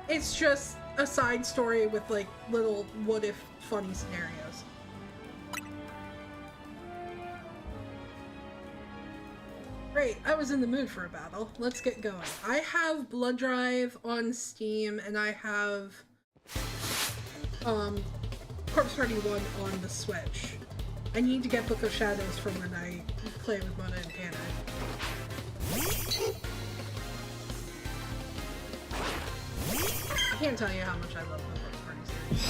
It's just a side story with like little what-if funny scenarios. Great, I was in the mood for a battle. Let's get going. I have Blood Drive on Steam, and I have Corpse Party 1 on the Switch. I need to get Book of Shadows from when I play with Mona and Panic. I can't tell you how much I love the Corpse Party series.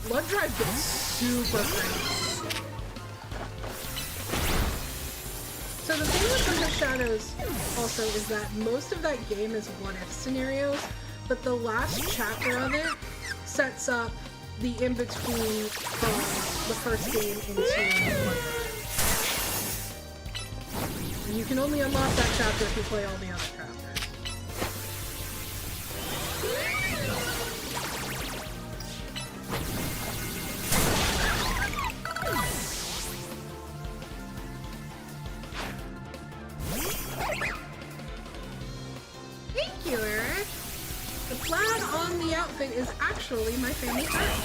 Blood Drive gets super crazy. So the thing with Book of Shadows also is that most of that game is what-if scenarios, but the last chapter of it sets up the in-between from the first game into Blood Drive. And you can only unlock that chapter if you play all the other chapters. Thank you, Eric. The plaid on the outfit is actually my family friend.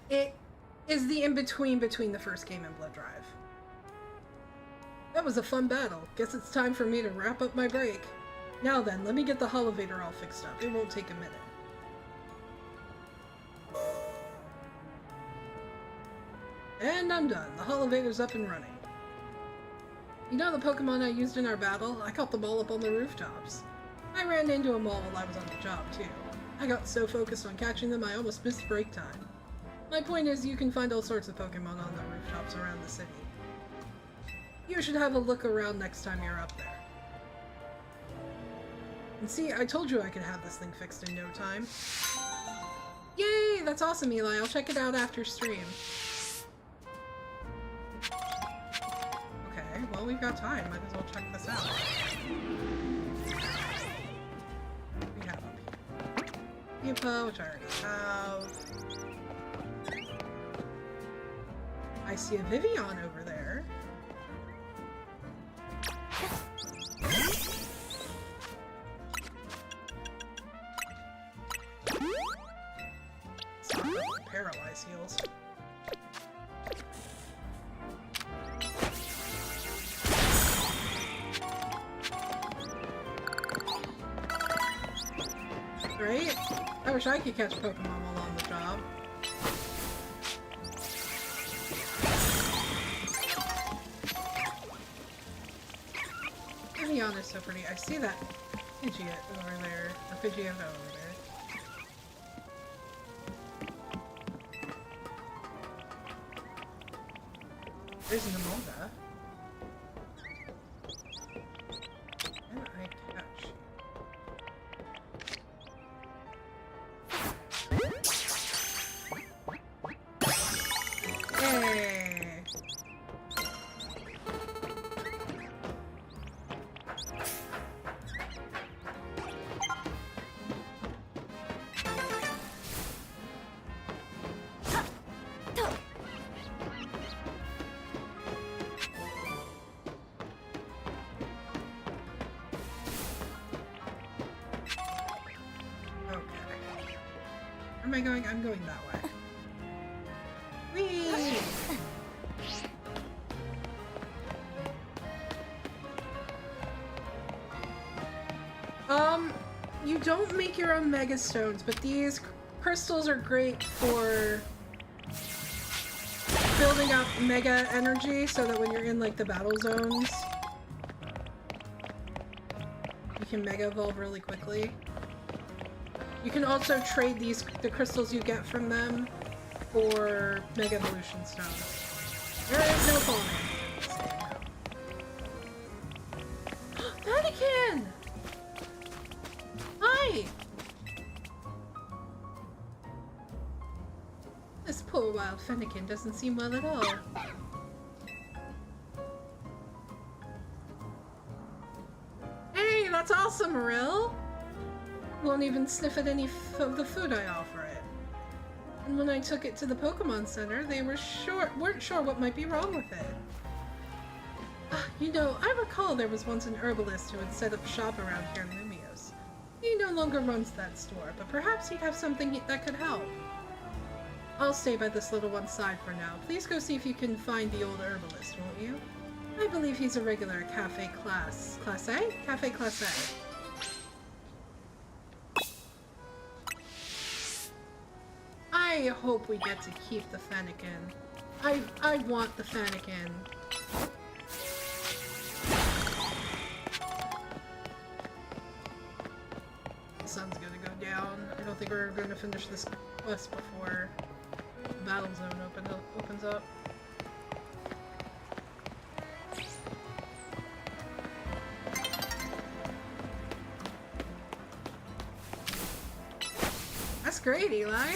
It is the in-between between the first game and Blood Drive. That was a fun battle. Guess it's time for me to wrap up my break. Now then, let me get the Holovator all fixed up. It won't take a minute. And I'm done. The Holovator's up and running. You know the Pokemon I used in our battle? I caught them all up on the rooftops. I ran into them all while I was on the job, too. I got so focused on catching them, I almost missed break time. My point is, you can find all sorts of Pokemon on the rooftops around the city. You should have a look around next time you're up there. And see, I told you I could have this thing fixed in no time. Yay! That's awesome, Eli. I'll check it out after stream. Okay, well, we've got time. Might as well check this out. We have up here. Yupa, which I already have. I see a Vivian over there. Paralyze heals. wish I could catch Pokemon while on the job. Pidgeot is so pretty. I see that Pidgeot over there, or Pidgeotto over there. There's an Emolga. Can I catch? Hey! Where am I going? I'm going that way. Whee! You don't make your own Mega Stones, but these crystals are great for building up Mega Energy so that when you're in, like, the battle zones, you can Mega Evolve really quickly. You can also trade the crystals you get from them for Mega Evolution Stones. There is no falling. Mannequin! Hi! This poor wild Fennekin doesn't seem well at all. Hey, that's awesome, Marill! Won't even sniff at any of the food I offer it. And when I took it to the Pokemon Center, they weren't sure what might be wrong with it. You know, I recall there was once an herbalist who had set up shop around here in Lumios. He no longer runs that store, but perhaps he'd have something that could help. I'll stay by this little one's side for now. Please go see if you can find the old herbalist, won't you? I believe he's a regular at Cafe Class. Class A? Cafe Class A. I hope we get to keep the Fennekin. I want the Fennekin. The sun's gonna go down. I don't think we're gonna finish this quest before the battle zone opens up. That's great, Eli.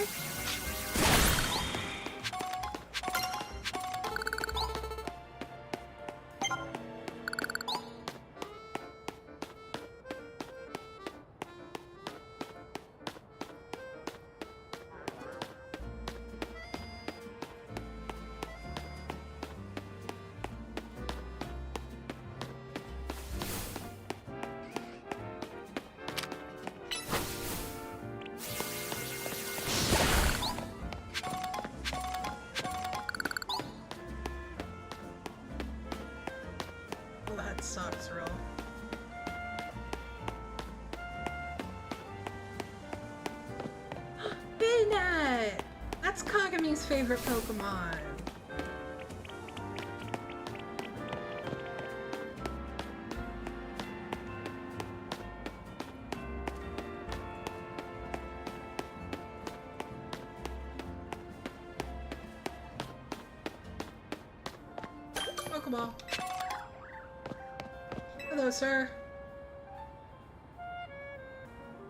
Sucks, real. Peanut! That's Kagami's favorite Pokemon. Pokeball. Hello, sir.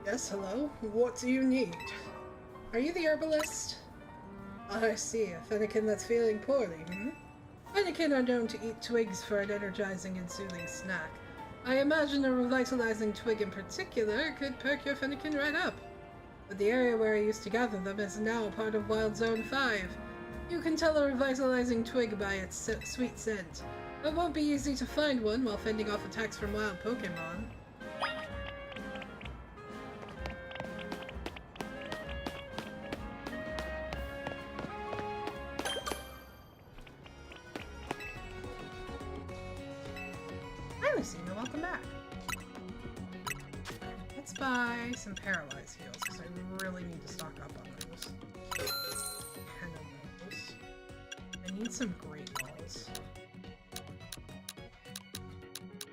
Yes, hello. What do you need? Are you the herbalist? I see. A Fennekin that's feeling poorly, Fennekin are known to eat twigs for an energizing and soothing snack. I imagine a revitalizing twig in particular could perk your Fennekin right up. But the area where I used to gather them is now part of Wild Zone 5. You can tell a revitalizing twig by its sweet scent. It won't be easy to find one while fending off attacks from wild Pokemon. Hi, Lucina. Welcome back. Let's buy some paralyzed heals because I really need to stock up on those. 10 of those. I need some great balls.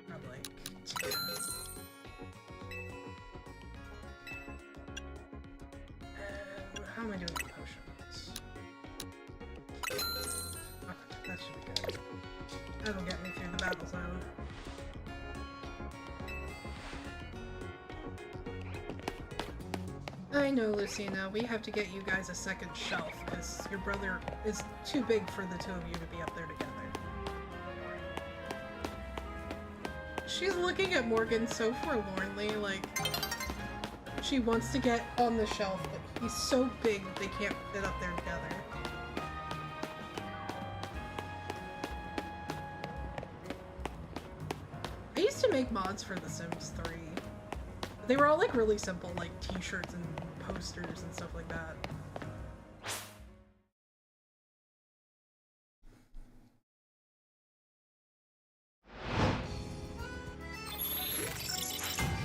Probably like 10. How am I doing with potions? Okay, that should be good. That'll get me through the battle zone. I know, Lucina, we have to get you guys a second shelf, because your brother is too big for the two of you to be up there together. She's looking at Morgan so forlornly, like, she wants to get on the shelf, but he's so big they can't fit up there together. I used to make mods for The Sims 3. They were all like really simple, like t-shirts and posters and stuff like that.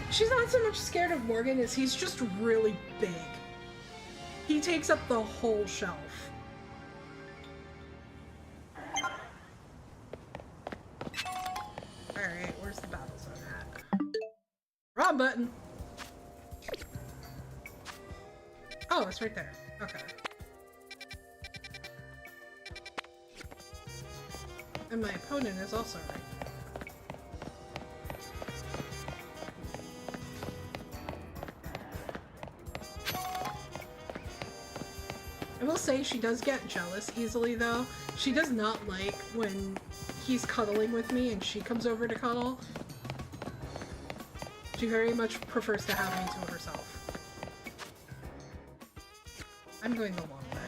She's not so much scared of Morgan as he's just really big. He takes up the whole shelf. Alright, where's the battle zone at? Wrong button! Oh, it's right there. Okay. And my opponent is also right there. I will say she does get jealous easily though. She does not like when he's cuddling with me and she comes over to cuddle. She very much prefers to have me to herself. I'm going the long way.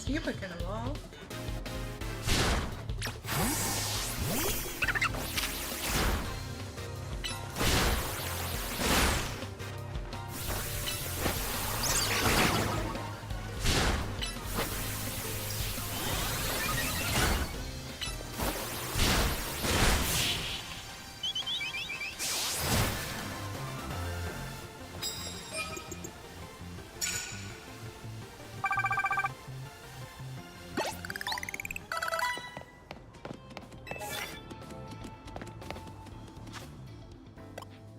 You pick it all.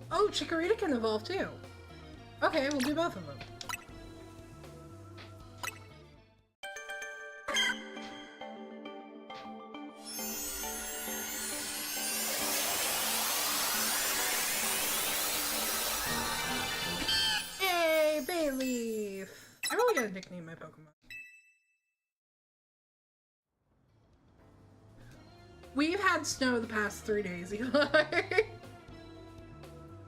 Oh, Chikorita can evolve too. Okay, we'll do both of them. Hey, Bayleaf! I really gotta nickname my Pokemon. We've had snow the past 3 days, Eli.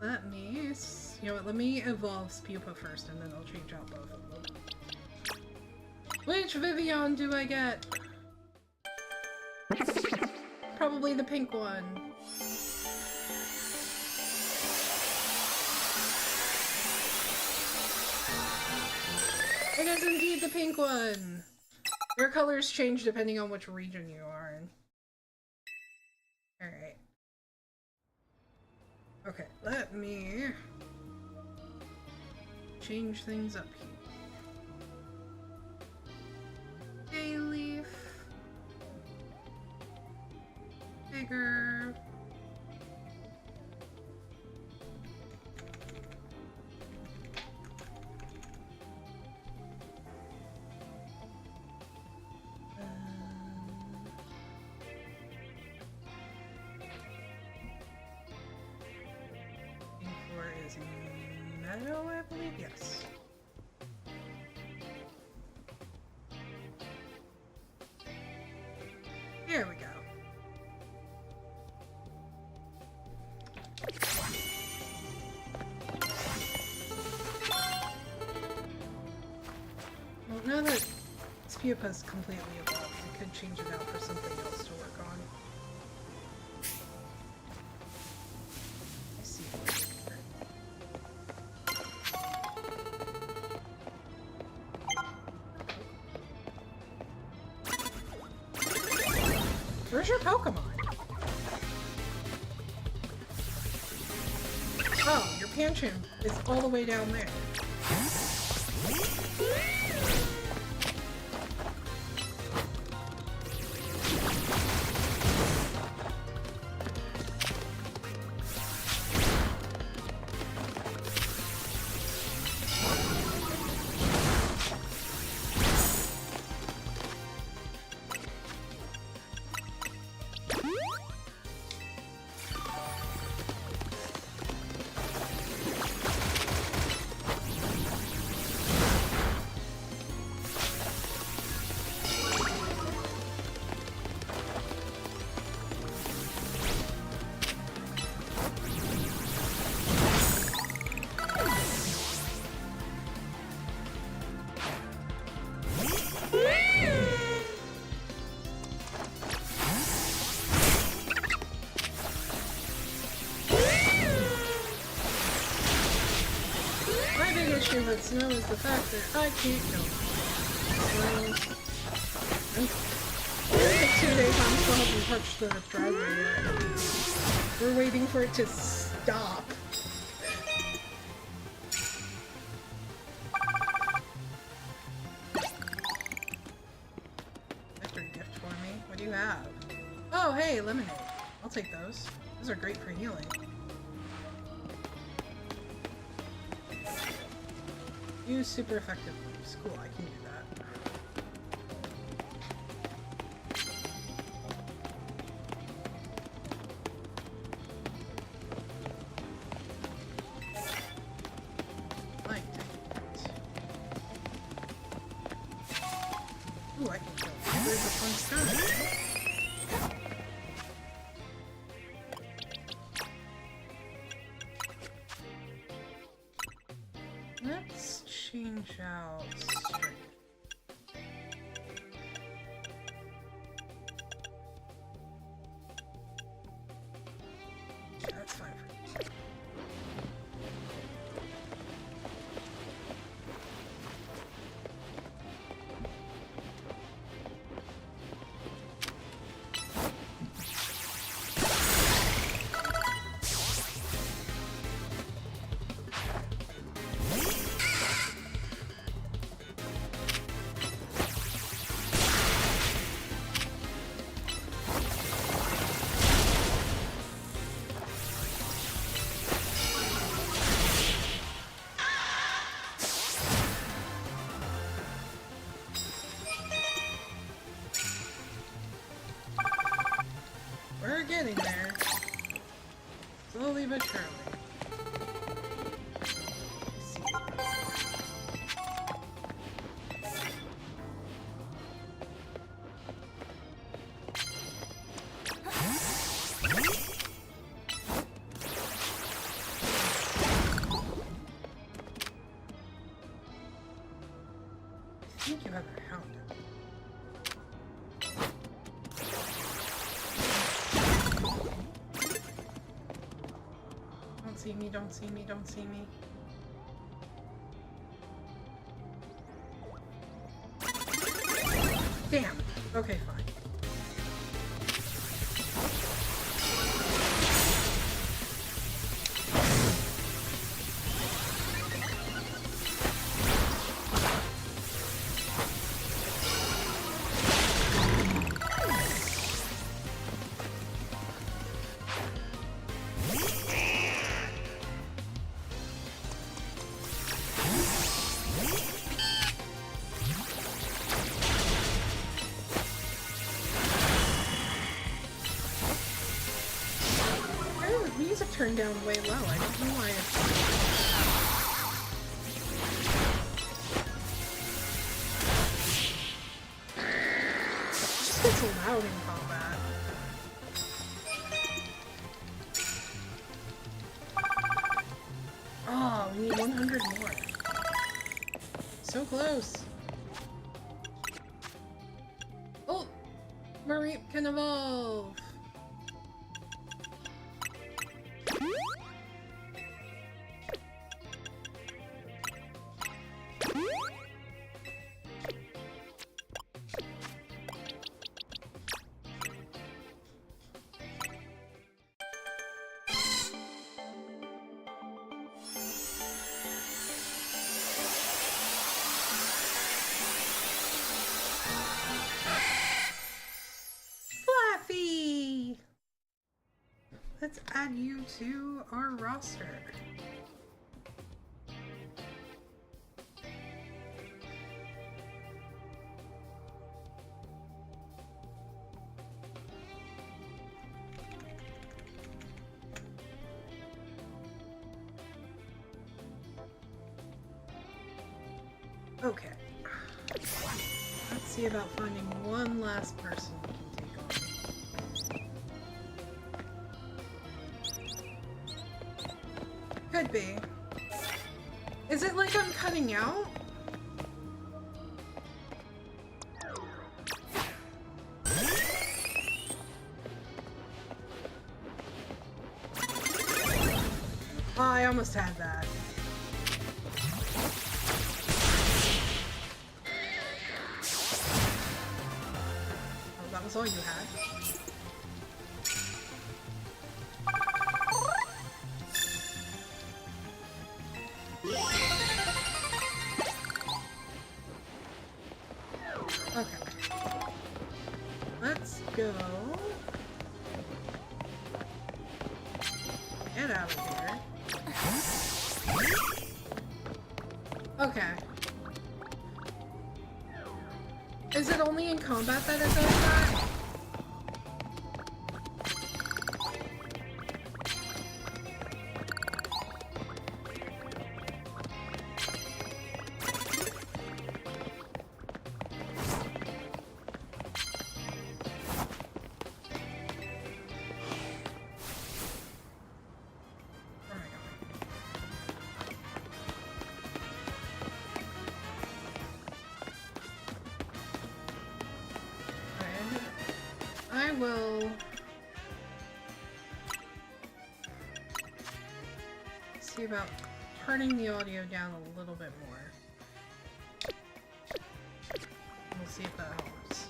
Let me, you know what, let me evolve Spupa first and then I'll change out both of them. Which Vivian do I get? Probably the pink one. It is indeed the pink one! Your colors change depending on which region you are in. Alright. Okay, let me change things up here. Bayleaf. Bigger. is Meadow, I believe? Yes. Here we go. Well, now that Spupa's completely evolved, we could change it out for something else to work on. I see. Where's your Pokemon? Oh, your Pancham is all the way down there. issue with snow is the fact that I can't go. So, it's like 2 days on still haven't touched the driveway yet. We're waiting for it to stop. Victory gift for me. What do you have? Oh, hey, lemonade. I'll take those. Those are great for healing. Use super effective moves. Cool, I can do that. Like that. Ooh, I can kill tigers with one stone. Let's change out strength. Yeah, that's fine for me. We're getting there. Slowly but surely. Let's see. I think you have a hound. Don't see me, don't see me, don't see me. Damn. Okay, fine. turned down way low. I don't know why it's... It just gets loud in combat. Oh, we need 100 more. So close. Oh! Mareep can evolve! Let's add you to our roster. Okay. Let's see about finding one last person we can take on. Could be. Is it like I'm cutting out? Oh, I almost had that. Oh, that was all you had. Okay. Let's go. Get out of here. Okay. Is it only in combat that it does that? I will see about turning the audio down a little bit more. We'll see if that helps.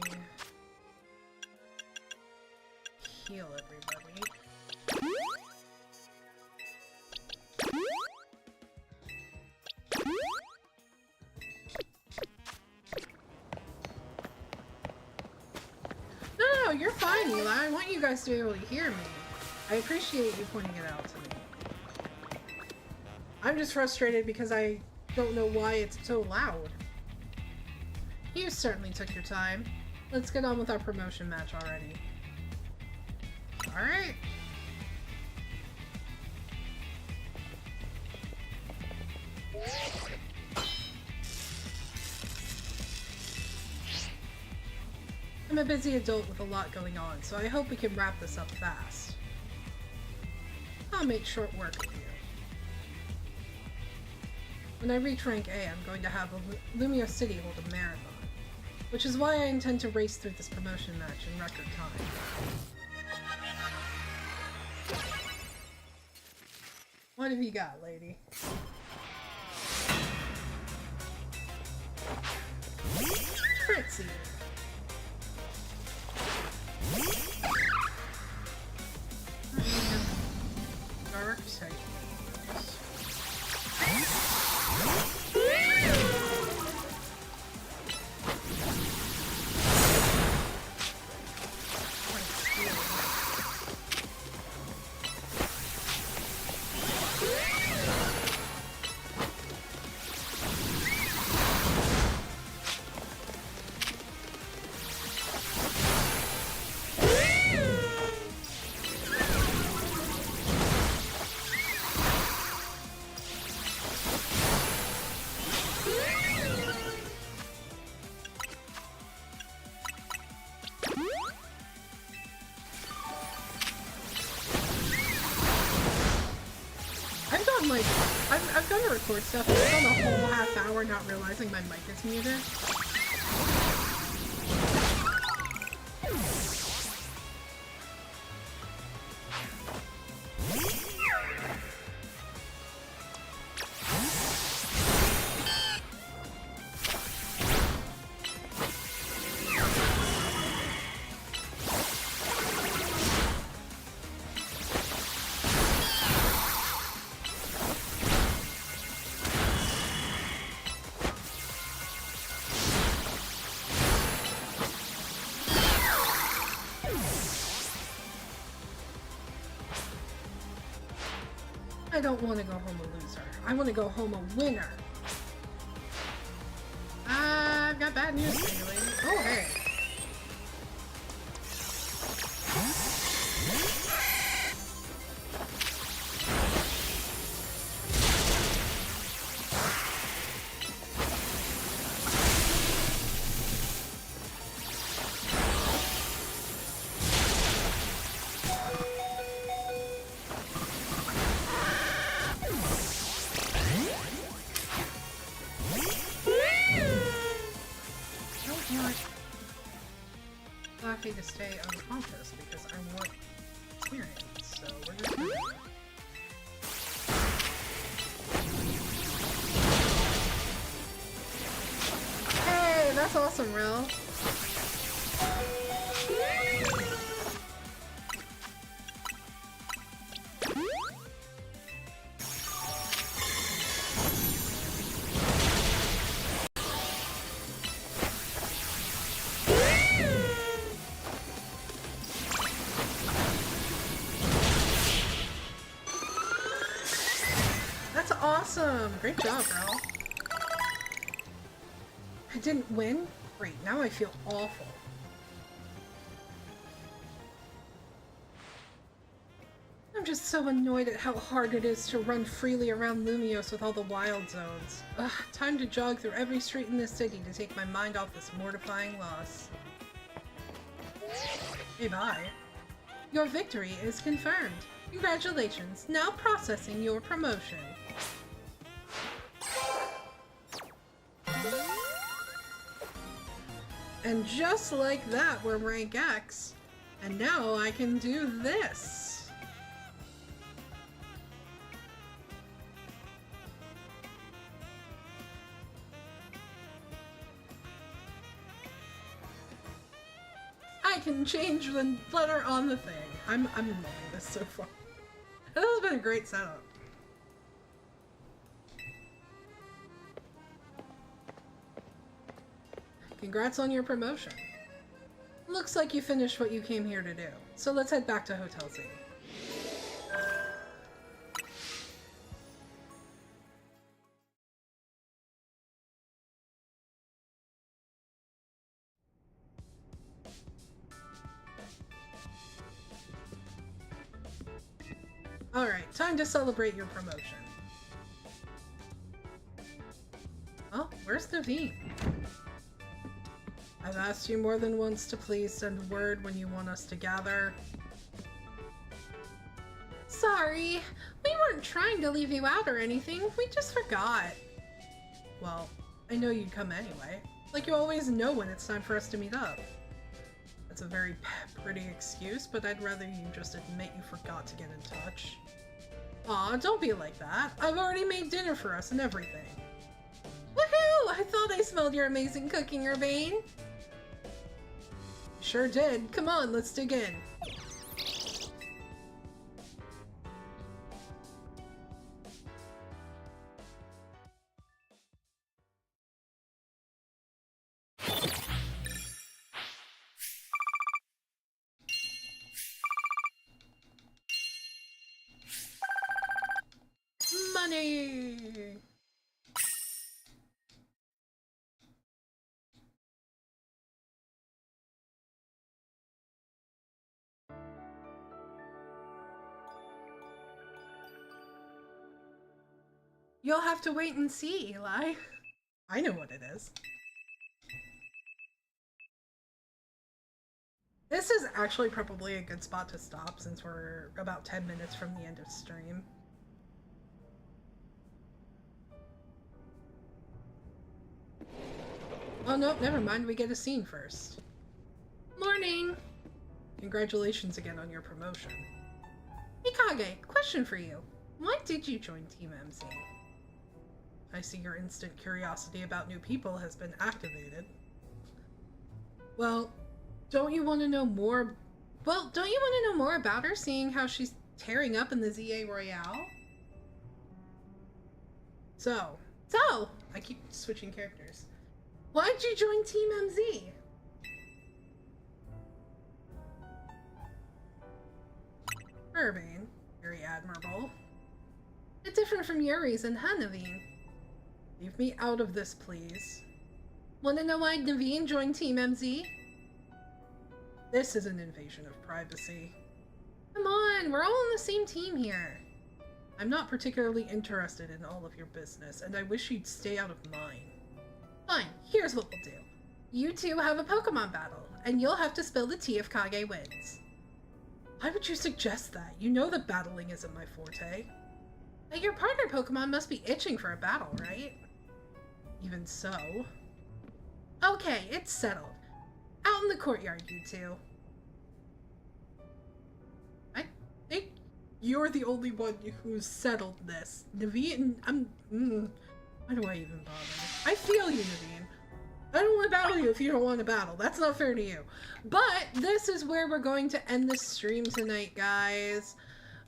Yeah. Heal everybody. No, you're fine, Eli. I want you guys to be able to hear me. I appreciate you pointing it out to me. I'm just frustrated because I don't know why it's so loud. You certainly took your time. Let's get on with our promotion match already. Alright. I'm a busy adult with a lot going on, so I hope we can wrap this up fast. I'll make short work of you. When I reach rank A, I'm going to have Lumio City hold a marathon, which is why I intend to race through this promotion match in record time. What have you got, lady? Fritzy. Dark Titans. gone like, I've gone to record stuff and I've gone a whole half hour not realizing my mic is muted. I don't want to go home a loser. I want to go home a winner. I've got bad news for you, lady. Oh, hey. To stay unconscious because I want clearance, so we're just gonna... Hey, that's awesome, Rel. Awesome! Great job, girl. I didn't win? Great, now I feel awful. I'm just so annoyed at how hard it is to run freely around Lumios with all the wild zones. Ugh, time to jog through every street in this city to take my mind off this mortifying loss. Hey, bye. Your victory is confirmed. Congratulations, now processing your promotion. And just like that, we're rank X. And now I can do this. I can change the letter on the thing. I'm loving this so far. This has been a great setup. Congrats on your promotion. Looks like you finished what you came here to do. So let's head back to Hotel City. Alright, time to celebrate your promotion. Oh, where's Naveen? I've asked you more than once to please send word when you want us to gather. Sorry, we weren't trying to leave you out or anything, we just forgot. Well, I know you'd come anyway. Like you always know when it's time for us to meet up. That's a very pretty excuse, but I'd rather you just admit you forgot to get in touch. Aw, don't be like that. I've already made dinner for us and everything. Woohoo! I thought I smelled your amazing cooking, Urbane. Sure did. Come on, let's dig in. Money! You'll have to wait and see, Eli. I know what it is. This is actually probably a good spot to stop since we're about 10 minutes from the end of stream. Oh, no, never mind. We get a scene first. Morning! Congratulations again on your promotion. Mikage, question for you. Why did you join Team MC? I see your instant curiosity about new people has been activated. Well, don't you want to know more? Well, don't you want to know more about her, seeing how she's tearing up in the ZA Royale? So, I keep switching characters. Why'd you join Team MZ? Irvine, very admirable. It's different from your reason, huh, Naveen? Leave me out of this, please. Wanna know why Naveen joined Team MZ? This is an invasion of privacy. Come on, we're all on the same team here. I'm not particularly interested in all of your business, and I wish you'd stay out of mine. Fine, here's what we'll do. You two have a Pokemon battle, and you'll have to spill the tea if Kage wins. Why would you suggest that? You know that battling isn't my forte. But your partner Pokemon must be itching for a battle, right? Even so. Okay, it's settled. Out in the courtyard, you two. I think you're the only one who's settled this. Naveen, why do I even bother? I feel you, Naveen. I don't want to battle you if you don't want to battle. That's not fair to you. But this is where we're going to end the stream tonight, guys.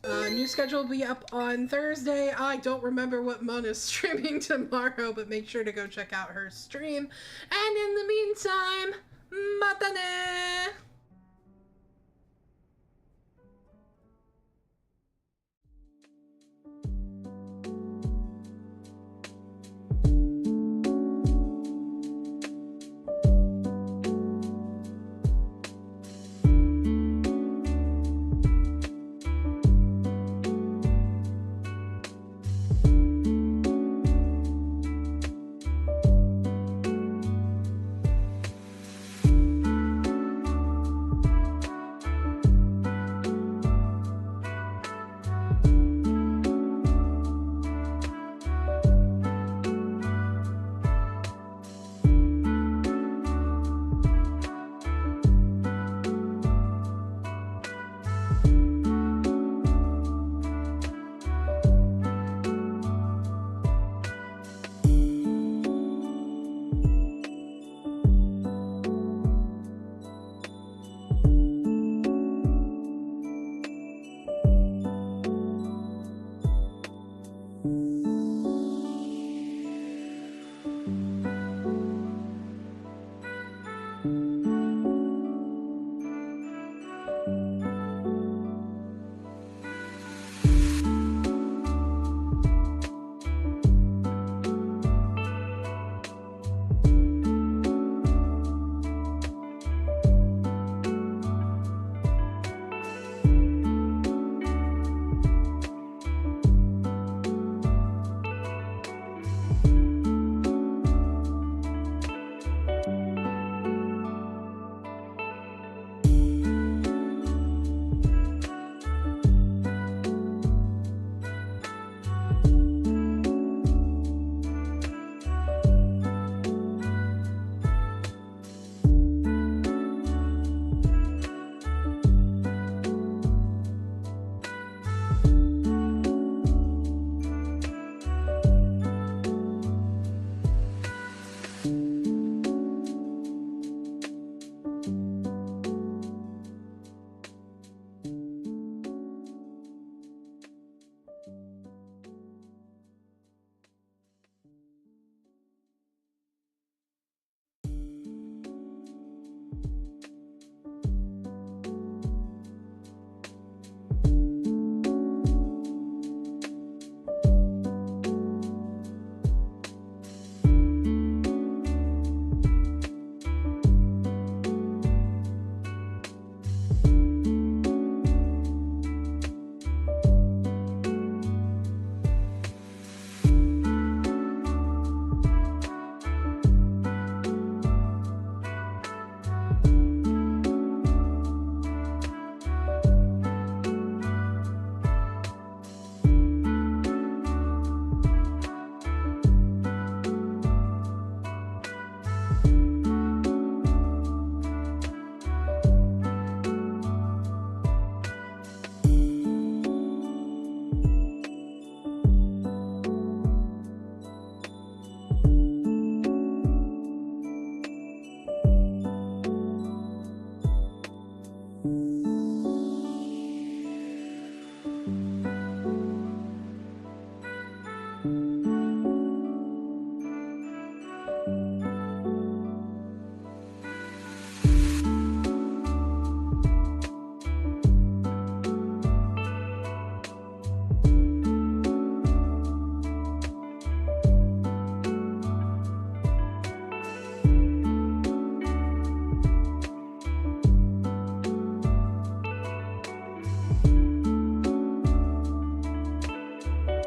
New schedule will be up on Thursday. I don't remember what Mona's streaming tomorrow, but make sure to go check out her stream. And in the meantime, mata ne!